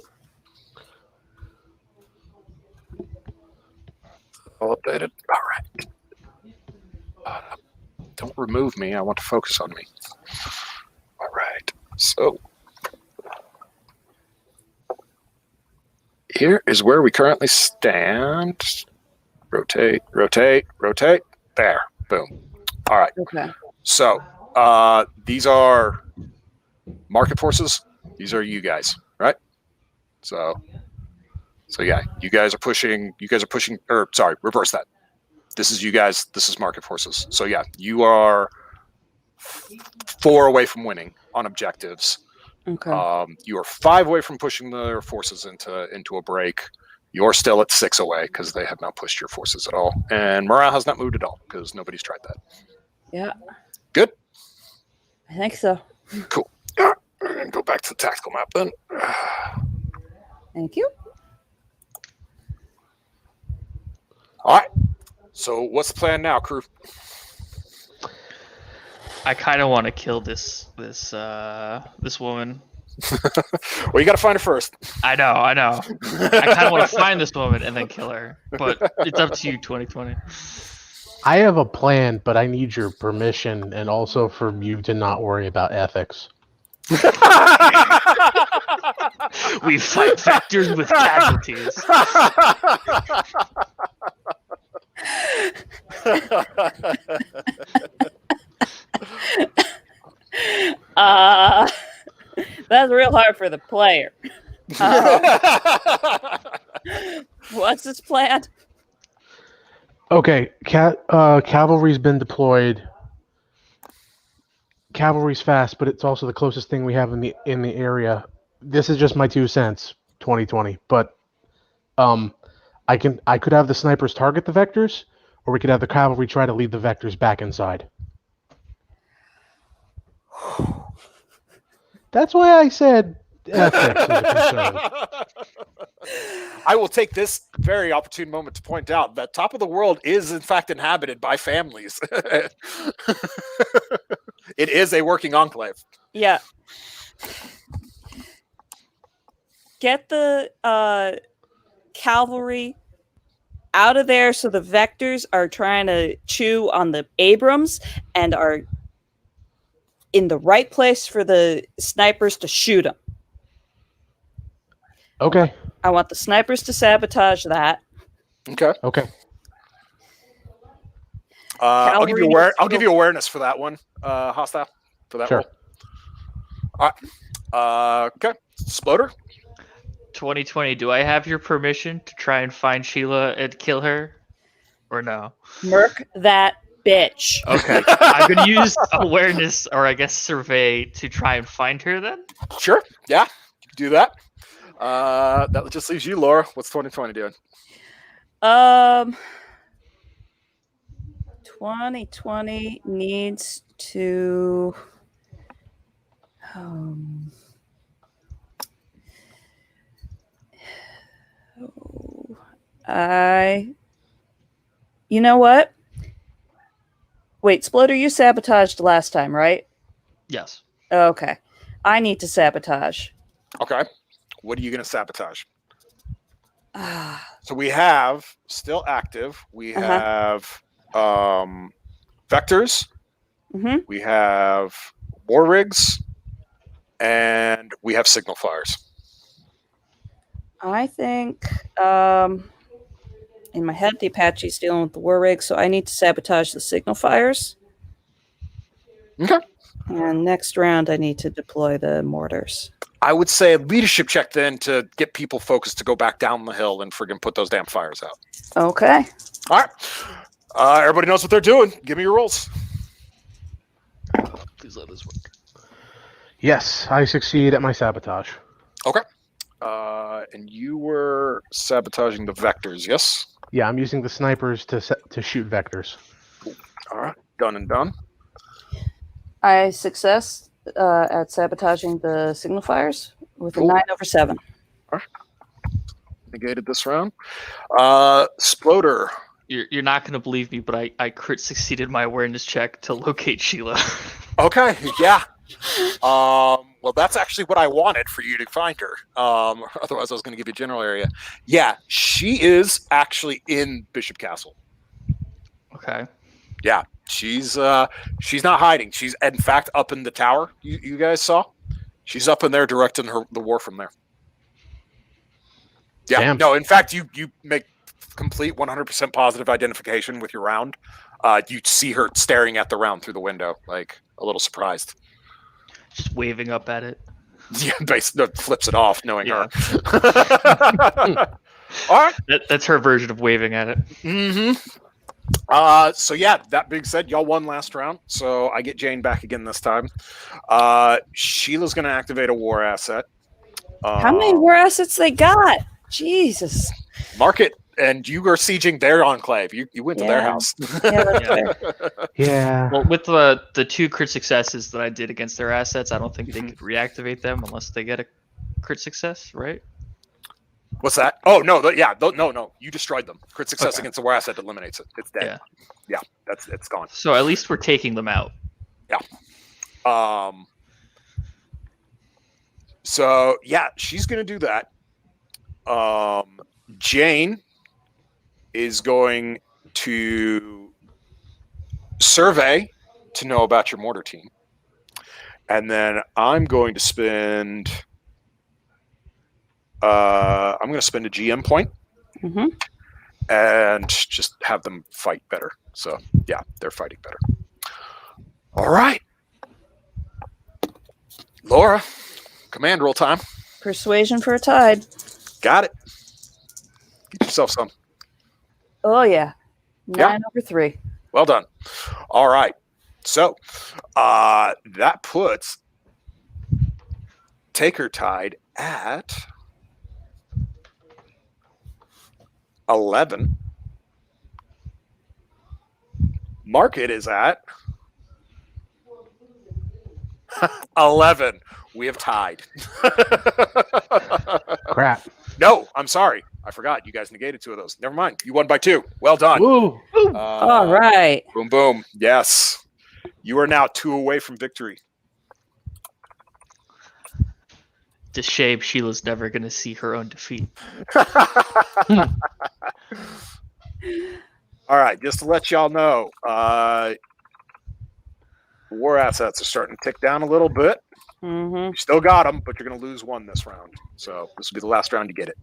All updated. All right. Don't remove me. I want to focus on me. All right. So here is where we currently stand. Rotate, rotate, rotate. There. Boom. All right. Okay. So these are market forces. These are you guys, right? So yeah, you guys are pushing, or sorry, reverse that. This is you guys, this is market forces. So yeah, you are 4 away from winning on objectives. Okay. You are 5 away from pushing their forces into a break. You're still at 6 away because they have not pushed your forces at all. And morale has not moved at all because nobody's tried that. Yeah. Good? I think so. Cool. And go back to the tactical map then. Thank you. All right. So what's the plan now, crew? I kind of want to kill this woman. Well, you got to find her first. I know. I kind of want to find this woman and then kill her, but it's up to you, 2020. I have a plan, but I need your permission and also for you to not worry about ethics. We fight vectors with casualties. That's real hard for the player. What's his plan? Okay, cavalry's been deployed. Cavalry's fast, but it's also the closest thing we have in the area. This is just my 2 cents, 2020. But I could have the snipers target the vectors, or we could have the cavalry try to lead the vectors back inside. That's why I said ethics is a concern. I will take this very opportune moment to point out that Top of the World is in fact inhabited by families. It is a working enclave. Yeah. Get the cavalry out of there so the vectors are trying to chew on the Abrams and are in the right place for the snipers to shoot them. Okay. I want the snipers to sabotage that. Okay. Okay. I'll give you Cavalry I'll give you awareness for that one, hostile, for that Sure. roll. All right. Okay. Sploder. 2020, do I have your permission to try and find Sheila and kill her? Or no? Murk that bitch. Okay. I'm going to use awareness, or I guess survey, to try and find her then? Sure. Yeah. Do that. That just leaves you, Laura. What's 2020 doing? 2020 needs to you know what? Wait, Sploder, you sabotaged last time, right? Yes. Okay. I need to sabotage. Okay. What are you going to sabotage? Ah, So we have still active. We Uh-huh. have vectors. mhm. We have war rigs, and we have signal fires. I think in my head, the Apache's dealing with the war rig, so I need to sabotage the signal fires. Okay. And next round, I need to deploy the mortars. I would say a leadership check then to get people focused to go back down the hill and friggin' put those damn fires out. Okay. All right. Everybody knows what they're doing. Give me your rolls. Please let this work. Yes, I succeed at my sabotage. Okay. And you were sabotaging the vectors, yes? Yeah, I'm using the snipers to shoot vectors. All right. Done and done. I success at sabotaging the signifiers with a Cool. 9/7. Negated this round. Sploder. You're not going to believe me, but I crit succeeded my awareness check to locate Sheila. Okay. Yeah. Well, that's actually what I wanted for you to find her. Otherwise, I was going to give you a general area. Yeah, she is actually in Bishop Castle. Okay. Yeah, she's not hiding. She's in fact up in the tower. You guys saw? She's up in there directing the war from there. Yeah. Damn. No, in fact, you make complete 100% positive identification with your round. You see her staring at the round through the window, like a little surprised. Just waving up at it. Yeah, basically flips it off, knowing Yeah. her. All right. That's her version of waving at it. Mm-hmm. So yeah, that being said, y'all won last round, so I get Jane back again this time. Sheila's gonna activate a war asset. How many war assets they got? Jesus. Mark it, and you are sieging their enclave. You went to their Yeah. house. Yeah, that's Yeah. fair. Yeah. Well, with the 2 crit successes that I did against their assets, I don't think they could reactivate them unless they get a crit success, right? What's that? Oh no, no. You destroyed them. Crit success Okay. against the war asset eliminates it. It's dead. Yeah. Yeah, it's gone. So at least we're taking them out. So yeah, she's gonna do that. Jane is going to survey to know about your mortar team, and then I'm going to spend. I'm going to spend a GM point hmm and just have them fight better. So yeah, they're fighting better. All right, Laura, command roll time. Persuasion for a tide. Got it. Get yourself some. Oh, yeah. Yeah. 9/3. Well done. All right. So that puts Taker Tide at 11. Market is at 11. We have tied. Crap. No, I'm sorry. I forgot. You guys negated 2 of those. Never mind. You won by 2. Well done. Woo. All right. Boom, boom. Yes. You are now 2 away from victory. It's a shame Sheila's never going to see her own defeat. All right. Just to let y'all know, war assets are starting to tick down a little bit. hmm You still got them, but you're going to lose 1 this round. So this will be the last round to get it.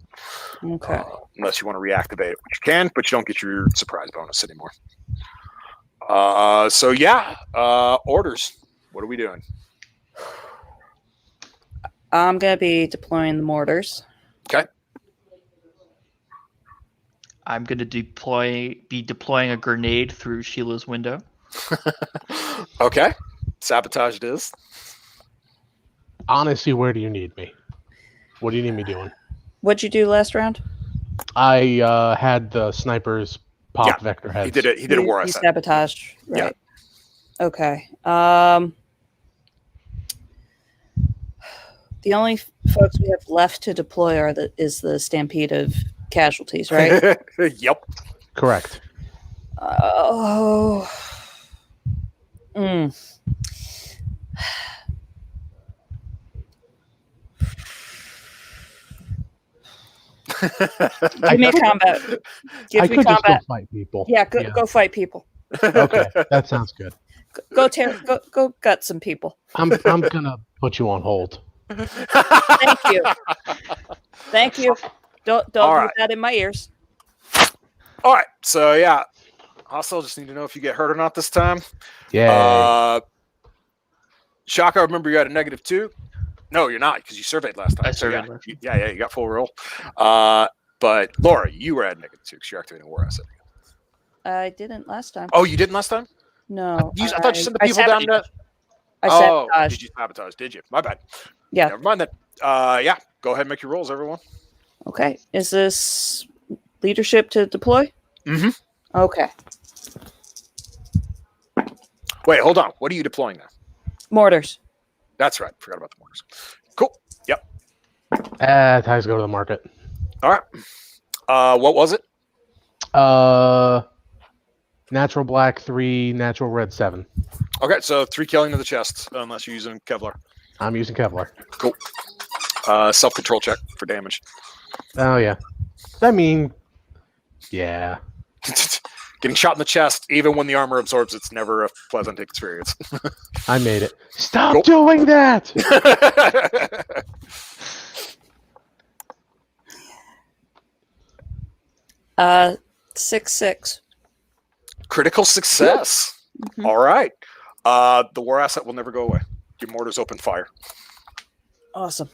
Okay. Unless you want to reactivate it, which you can, but you don't get your surprise bonus anymore. So yeah, orders. What are we doing? I'm going to be deploying the mortars. Okay. I'm going to be deploying a grenade through Sheila's window. Okay. Sabotage it is. Honestly, where do you need me? What do you need me doing? What'd you do last round? I had the snipers pop Yeah, vector heads. He did it. He did a war You asset. sabotaged. Yeah. Right. Okay. The only folks we have left to deploy is the stampede of casualties, right? Yep. Correct. Oh. Mm. Give me combat. Give I me could just go combat. fight people. Yeah, go fight people. Okay, that sounds good. Go gut some people. I'm gonna put you on hold. Thank you. Thank you. Don't All do right. that in my ears. All right. So yeah, Hostile. Just need to know if you get hurt or not this time. Yeah. Shaka, remember you had a -2. No, you're not because you surveyed last time. I surveyed yeah, last you got full roll. But Laura, you were at -2 because you're activating war asset. I didn't last time. Oh, you didn't last time? No. I thought you sent the I people down to. I Oh, sabotaged. did you sabotage? Did you? My bad. Yeah. Never mind then. Yeah. Go ahead and make your rolls, everyone. Okay. Is this leadership to deploy? Mhm. Okay. Wait, hold on. What are you deploying now? Mortars. That's right. Forgot about the mortars. Cool. Yep. Ties go to the market. All right. What was it? Natural black 3, natural red 7. Okay, so 3 killing to the chest, unless you're using Kevlar. I'm using Kevlar. Cool. Self-control check for damage. Oh yeah. I mean, yeah. Getting shot in the chest, even when the armor absorbs, it's never a pleasant experience. I made it. Stop Cool. doing that. 6/6. Critical success. Mhm. All right. The war asset will never go away. Your mortars open fire. Awesome.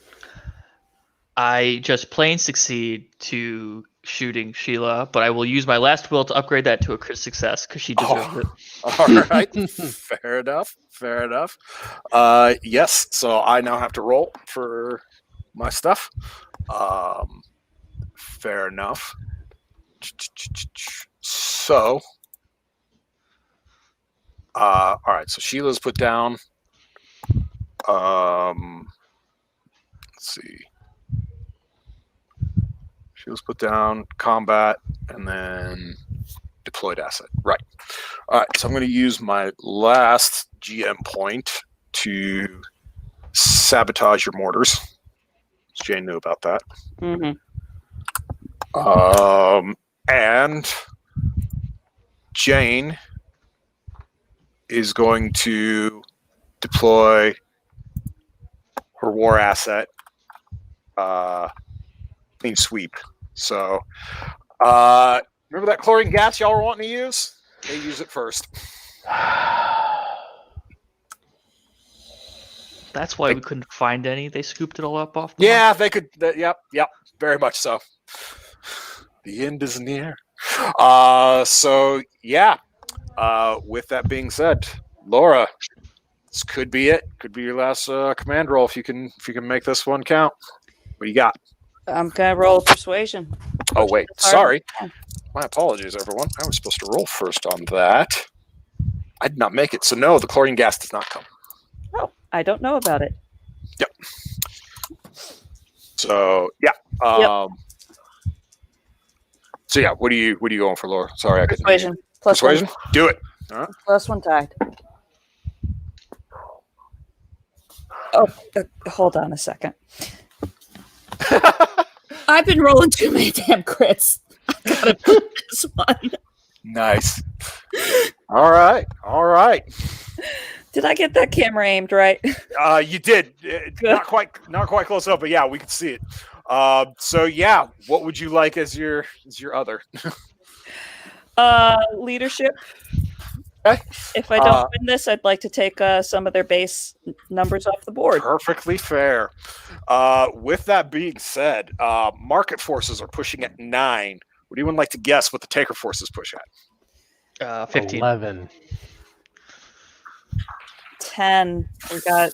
I just plain succeed to shooting Sheila, but I will use my last will to upgrade that to a crit success because she deserves it. All right. Fair enough. Fair enough. Yes. So I now have to roll for my stuff. Fair enough. So, all right. So Sheila's put down. Let's see. Sheila's put down combat and then deployed asset. Right. All right. So I'm going to use my last GM point to sabotage your mortars. Jane knew about that. Mm-hmm. And Jane is going to deploy her war asset, clean sweep. So, remember that chlorine gas y'all were wanting to use? They use it first. That's why we couldn't find any. They scooped it all up off. The Yeah, they could. Yep, very much so. The end is near. So yeah. With that being said, Laura, this could be it. Could be your last command roll if you can make this one count. What do you got? I'm gonna roll persuasion. Oh wait, It's hard. sorry. My apologies, everyone. I was supposed to roll first on that. I did not make it. So no, the chlorine gas does not come. Oh, I don't know about it. Yep. So yeah. So yeah, what are you going for, Laura? Sorry, I couldn't hear you. Persuasion. Plus Persuasion. One, Do it. All right. plus one died. Oh, hold on a second. I've been rolling too many damn crits. I gotta put this one. Nice. All right. Did I get that camera aimed right? You did. Not quite close up, but yeah, we could see it. So yeah, what would you like as your other? Leadership. Okay. If I don't win this, I'd like to take some of their base numbers off the board. Perfectly fair. With that being said, market forces are pushing at 9. Would anyone like to guess what the taker forces push at? 15. 11. 10. We got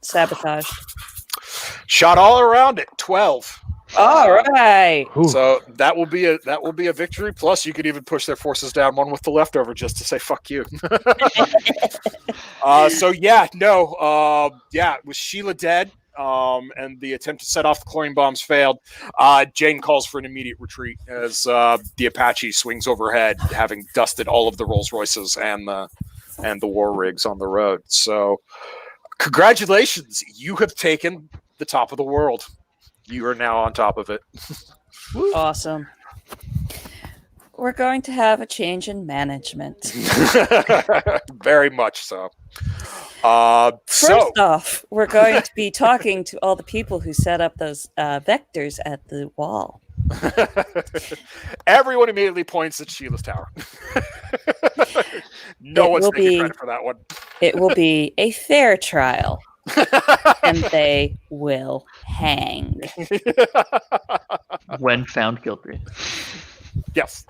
sabotage. Shot all around it. 12. All right. Ooh. So that will be a victory. Plus, you could even push their forces down one with the leftover just to say fuck you. So yeah, no, with Sheila dead, and the attempt to set off the chlorine bombs failed, Jane calls for an immediate retreat as the Apache swings overhead, having dusted all of the Rolls Royces and the war rigs on the road. So, congratulations, you have taken the top of the world. You are now on top of it. Awesome. We're going to have a change in management. Very much so. First off, we're going to be talking to all the people who set up those vectors at the wall. Everyone immediately points at Sheila's tower. No It one's will taking be- credit for that one. It will be a fair trial, and they will hang. When found guilty. Yes,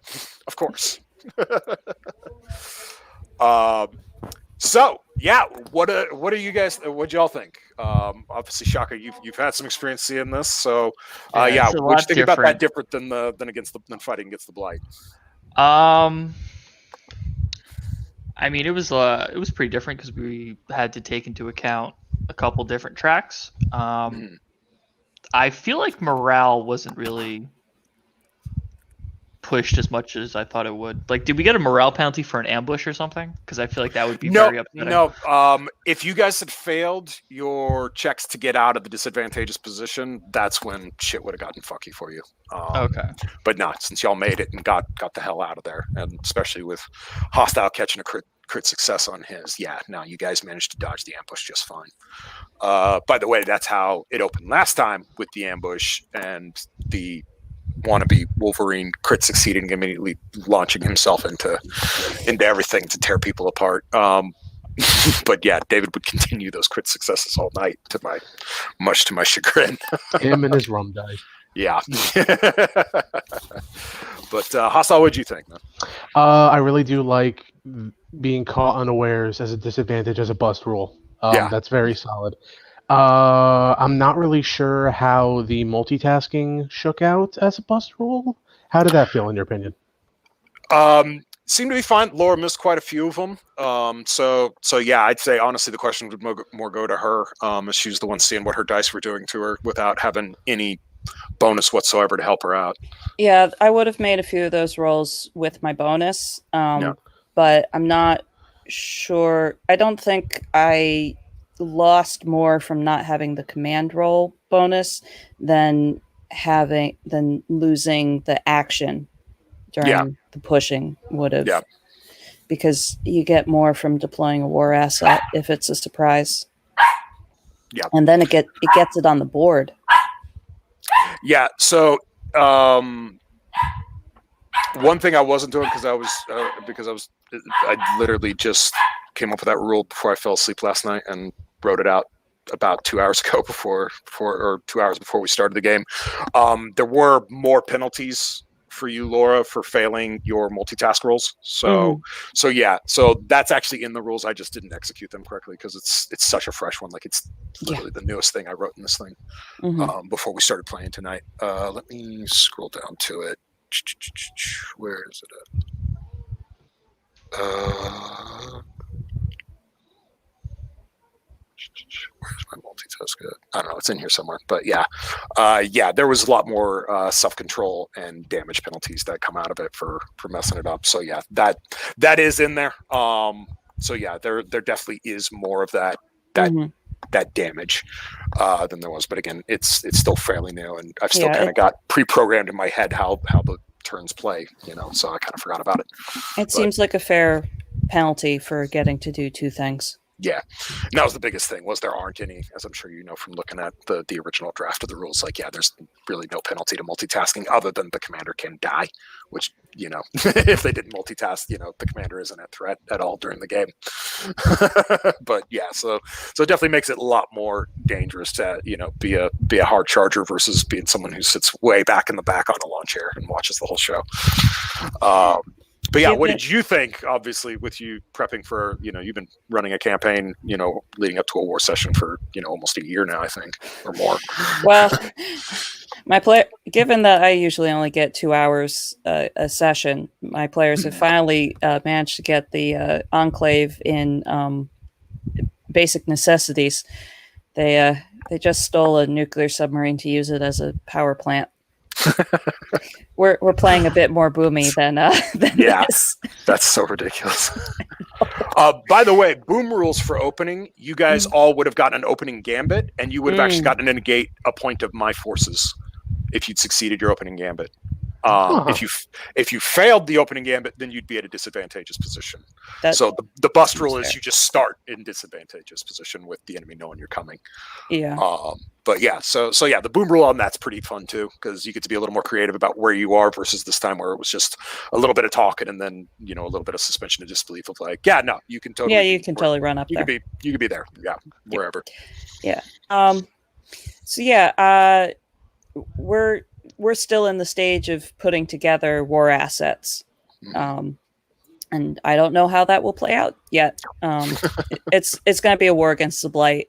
of course. So yeah, what are you guys? What y'all think? Obviously, Shaka, you've had some experience seeing this, so yeah, it's a what you lot think about that different than fighting against the blight? I mean, it was pretty different because we had to take into account a couple different tracks. Mhm. I feel like morale wasn't really pushed as much as I thought it would. Like, did we get a morale penalty for an ambush or something? Because I feel like that would be very upsetting. No. If you guys had failed your checks to get out of the disadvantageous position, that's when shit would have gotten fucky for you. Okay. But not since y'all made it and got the hell out of there, and especially with hostile catching a crit success on his. Yeah, no, you guys managed to dodge the ambush just fine. By the way, that's how it opened last time with the ambush and the wannabe Wolverine crit succeeding, immediately launching himself into everything to tear people apart. But yeah, David would continue those crit successes all night, much to my chagrin. Him and his rum died. Yeah. But Hostile, what'd you think, man? I really do like being caught unawares as a disadvantage as a bust rule. Yeah. That's very solid. I'm not really sure how the multitasking shook out as a bust rule. How did that feel in your opinion? Seemed to be fine. Laura missed quite a few of them. So yeah, I'd say honestly the question would more go to her, as she's the one seeing what her dice were doing to her without having any bonus whatsoever to help her out. Yeah, I would have made a few of those rolls with my bonus, but I'm not sure. I don't think I lost more from not having the command roll bonus than losing the action during the pushing would have. Yeah. Because you get more from deploying a war asset if it's a surprise. Yeah. And then it gets it on the board. Yeah. So one thing I wasn't doing because I literally just came up with that rule before I fell asleep last night and wrote it out about 2 hours ago before 2 hours before we started the game. There were more penalties for you, Laura, for failing your multitask rolls. So yeah, so that's actually in the rules. I just didn't execute them correctly because it's such a fresh one. Like it's literally the newest thing I wrote in this thing before we started playing tonight. Let me scroll down to it. Where is it at? Where's my multitask at? I don't know. It's in here somewhere. But yeah, there was a lot more self-control and damage penalties that come out of it for messing it up. So yeah, that is in there. So yeah, there definitely is more of that damage than there was. But again, it's still fairly new, and I've still kind of got pre-programmed in my head how the turns play. So I kind of forgot about it. It seems like a fair penalty for getting to do two things. Yeah, and that was the biggest thing, was there aren't any, as I'm sure you know from looking at the original draft of the rules. Like, yeah, there's really no penalty to multitasking other than the commander can die, which, if they didn't multitask, the commander isn't a threat at all during the game. But yeah, so it definitely makes it a lot more dangerous to, be a hard charger versus being someone who sits way back in the back on a lawn chair and watches the whole show. But yeah, what did you think, obviously, with you prepping for, you've been running a campaign, leading up to a war session for, almost a year now, I think, or more. Well, given that I usually only get 2 hours a session, my players have finally managed to get the Enclave in basic necessities. They just stole a nuclear submarine to use it as a power plant. We're playing a bit more boomy than this. That's so ridiculous. By the way, boom rules for opening, you guys all would have gotten an opening gambit, and you would have actually gotten to negate a point of my forces if you'd succeeded your opening gambit. If you failed the opening gambit, then you'd be at a disadvantageous position. That, So the bust rule Fair. is you just start in disadvantageous position with the enemy knowing you're coming. yeah. But yeah, so yeah, the boom rule on that's pretty fun too, because you get to be a little more creative about where you are versus this time where it was just a little bit of talking and then a little bit of suspension of disbelief of like, yeah, no, you can totally, Yeah, you can totally run up you there. could be there, yeah, wherever. So yeah, we're still in the stage of putting together war assets. And I don't know how that will play out yet. It's going to be a war against the blight.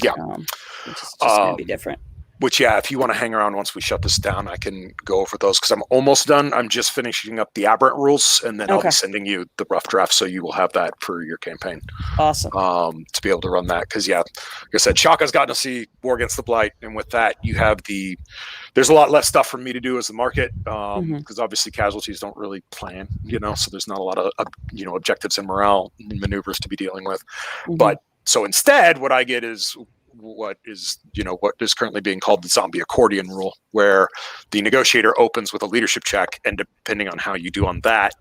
Yeah. Which is just going to be different. Which, yeah, if you want to hang around once we shut this down, I can go over those because I'm almost done. I'm just finishing up the Aberrant rules, and then I'll Okay. be sending you the rough draft, so you will have that for your campaign Awesome. to be able to run that. Because, yeah, like I said, Shaka's gotten to see War Against the Blight, and with that, you have there's a lot less stuff for me to do as the market because obviously casualties don't really plan, so there's not a lot of objectives and morale and maneuvers to be dealing with. Mhm. But so instead, what I get is what is currently being called the zombie accordion rule, where the negotiator opens with a leadership check, and depending on how you do on that,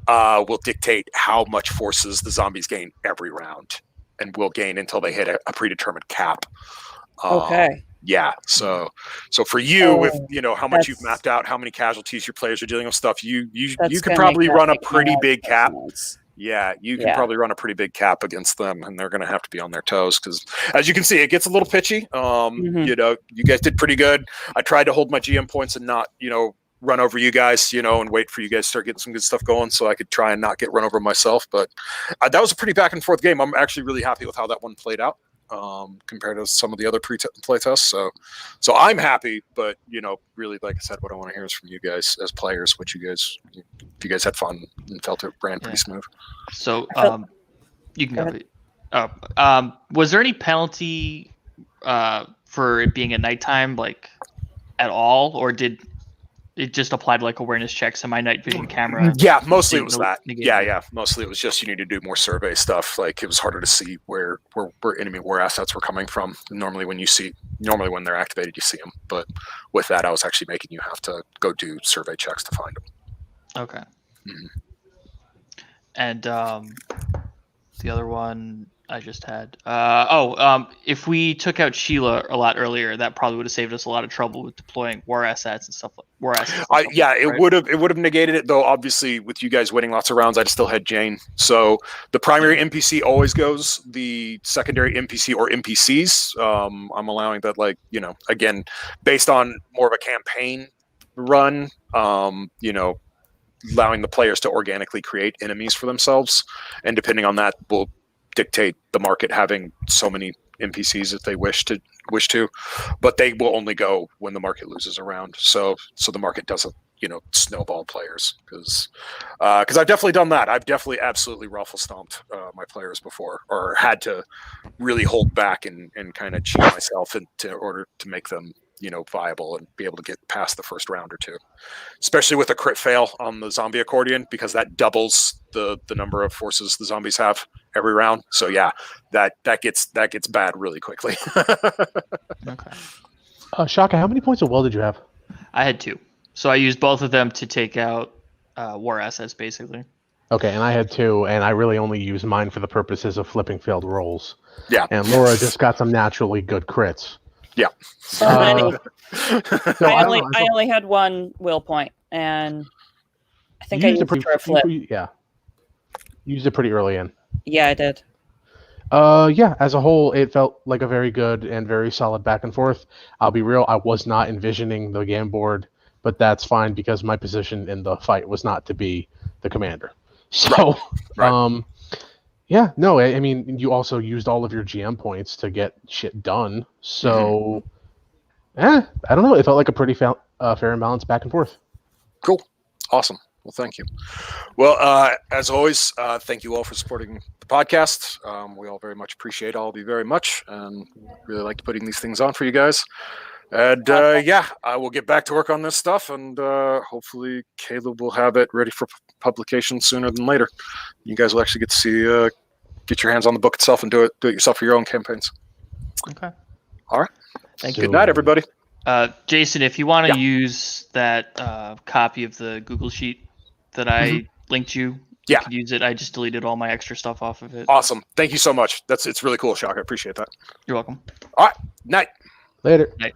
will dictate how much forces the zombies gain every round, and will gain until they hit a predetermined cap. Okay. Yeah. So for you, with how much you've that's- mapped out, how many casualties your players are dealing with stuff, you That's can gonna probably make that run a make my pretty life big cap. sense. Yeah, you can Yeah. probably run a pretty big cap against them, and they're going to have to be on their toes because, as you can see, it gets a little pitchy. You guys did pretty good. I tried to hold my GM points and not, run over you guys, and wait for you guys to start getting some good stuff going, so I could try and not get run over myself. But that was a pretty back and forth game. I'm actually really happy with how that one played out compared to some of the other play tests. So I'm happy, but really, like I said, what I want to hear is from you guys as players. If you guys had fun and felt it ran pretty smooth. So you can Go go. Was there any penalty for it being at nighttime, like at all, or did it just apply to like awareness checks and my night vision camera? Yeah, mostly it didn't was no- that. negate Yeah, it? yeah. Mostly it was just you need to do more survey stuff. Like it was harder to see where enemy war assets were coming from. Normally when they're activated, you see them. But with that, I was actually making you have to go do survey checks to find them. Okay. Mhm. And the other one I just had. If we took out Sheila a lot earlier, that probably would have saved us a lot of trouble with deploying war assets and stuff. It would have negated it though. Obviously, with you guys winning lots of rounds, I still had Jane. So the primary NPC always goes. The secondary NPC or NPCs, I'm allowing that. Again, based on more of a campaign run. Allowing the players to organically create enemies for themselves, and depending on that, will dictate the market having so many NPCs if they wish to, but they will only go when the market loses a round. So the market doesn't, snowball players because I've definitely done that. I've definitely absolutely ruffle stomped my players before, or had to really hold back and kind of cheat myself in order to make them, viable and be able to get past the first round or two, especially with a crit fail on the zombie accordion, because that doubles the number of forces the zombies have every round. So yeah, that gets bad really quickly. Okay. Shaka, how many points of will did you have? I had 2, so I used both of them to take out war assets, basically. Okay, and I had 2, and I really only used mine for the purposes of flipping failed rolls. Yeah. And Laura just got some naturally good crits. Yeah. So many. No, I don't know. only had 1 will point, and I think You I used used it it for a flip. Yeah. Used it pretty early in. Yeah, I did. Yeah, as a whole, it felt like a very good and very solid back and forth. I'll be real, I was not envisioning the game board, but that's fine because my position in the fight was not to be the commander. So, Right. Yeah, no, I mean, you also used all of your GM points to get shit done. So, I don't know. It felt like a pretty fair and balanced back and forth. Cool. Awesome. Well, thank you. Well, as always, thank you all for supporting the podcast. We all very much appreciate all of you very much, and really like putting these things on for you guys. And I will get back to work on this stuff, and hopefully Caleb will have it ready for publication sooner than later. You guys will actually get to see, get your hands on the book itself and do it yourself for your own campaigns. Okay. All right. Thank Good night, everybody. Jason, if you want to Yeah. use that copy of the Google Sheet that I linked you, Yeah. you could use it. I just deleted all my extra stuff off of it. Awesome. Thank you so much. It's really cool, Shock. I appreciate that. You're welcome. Night. Later. Night.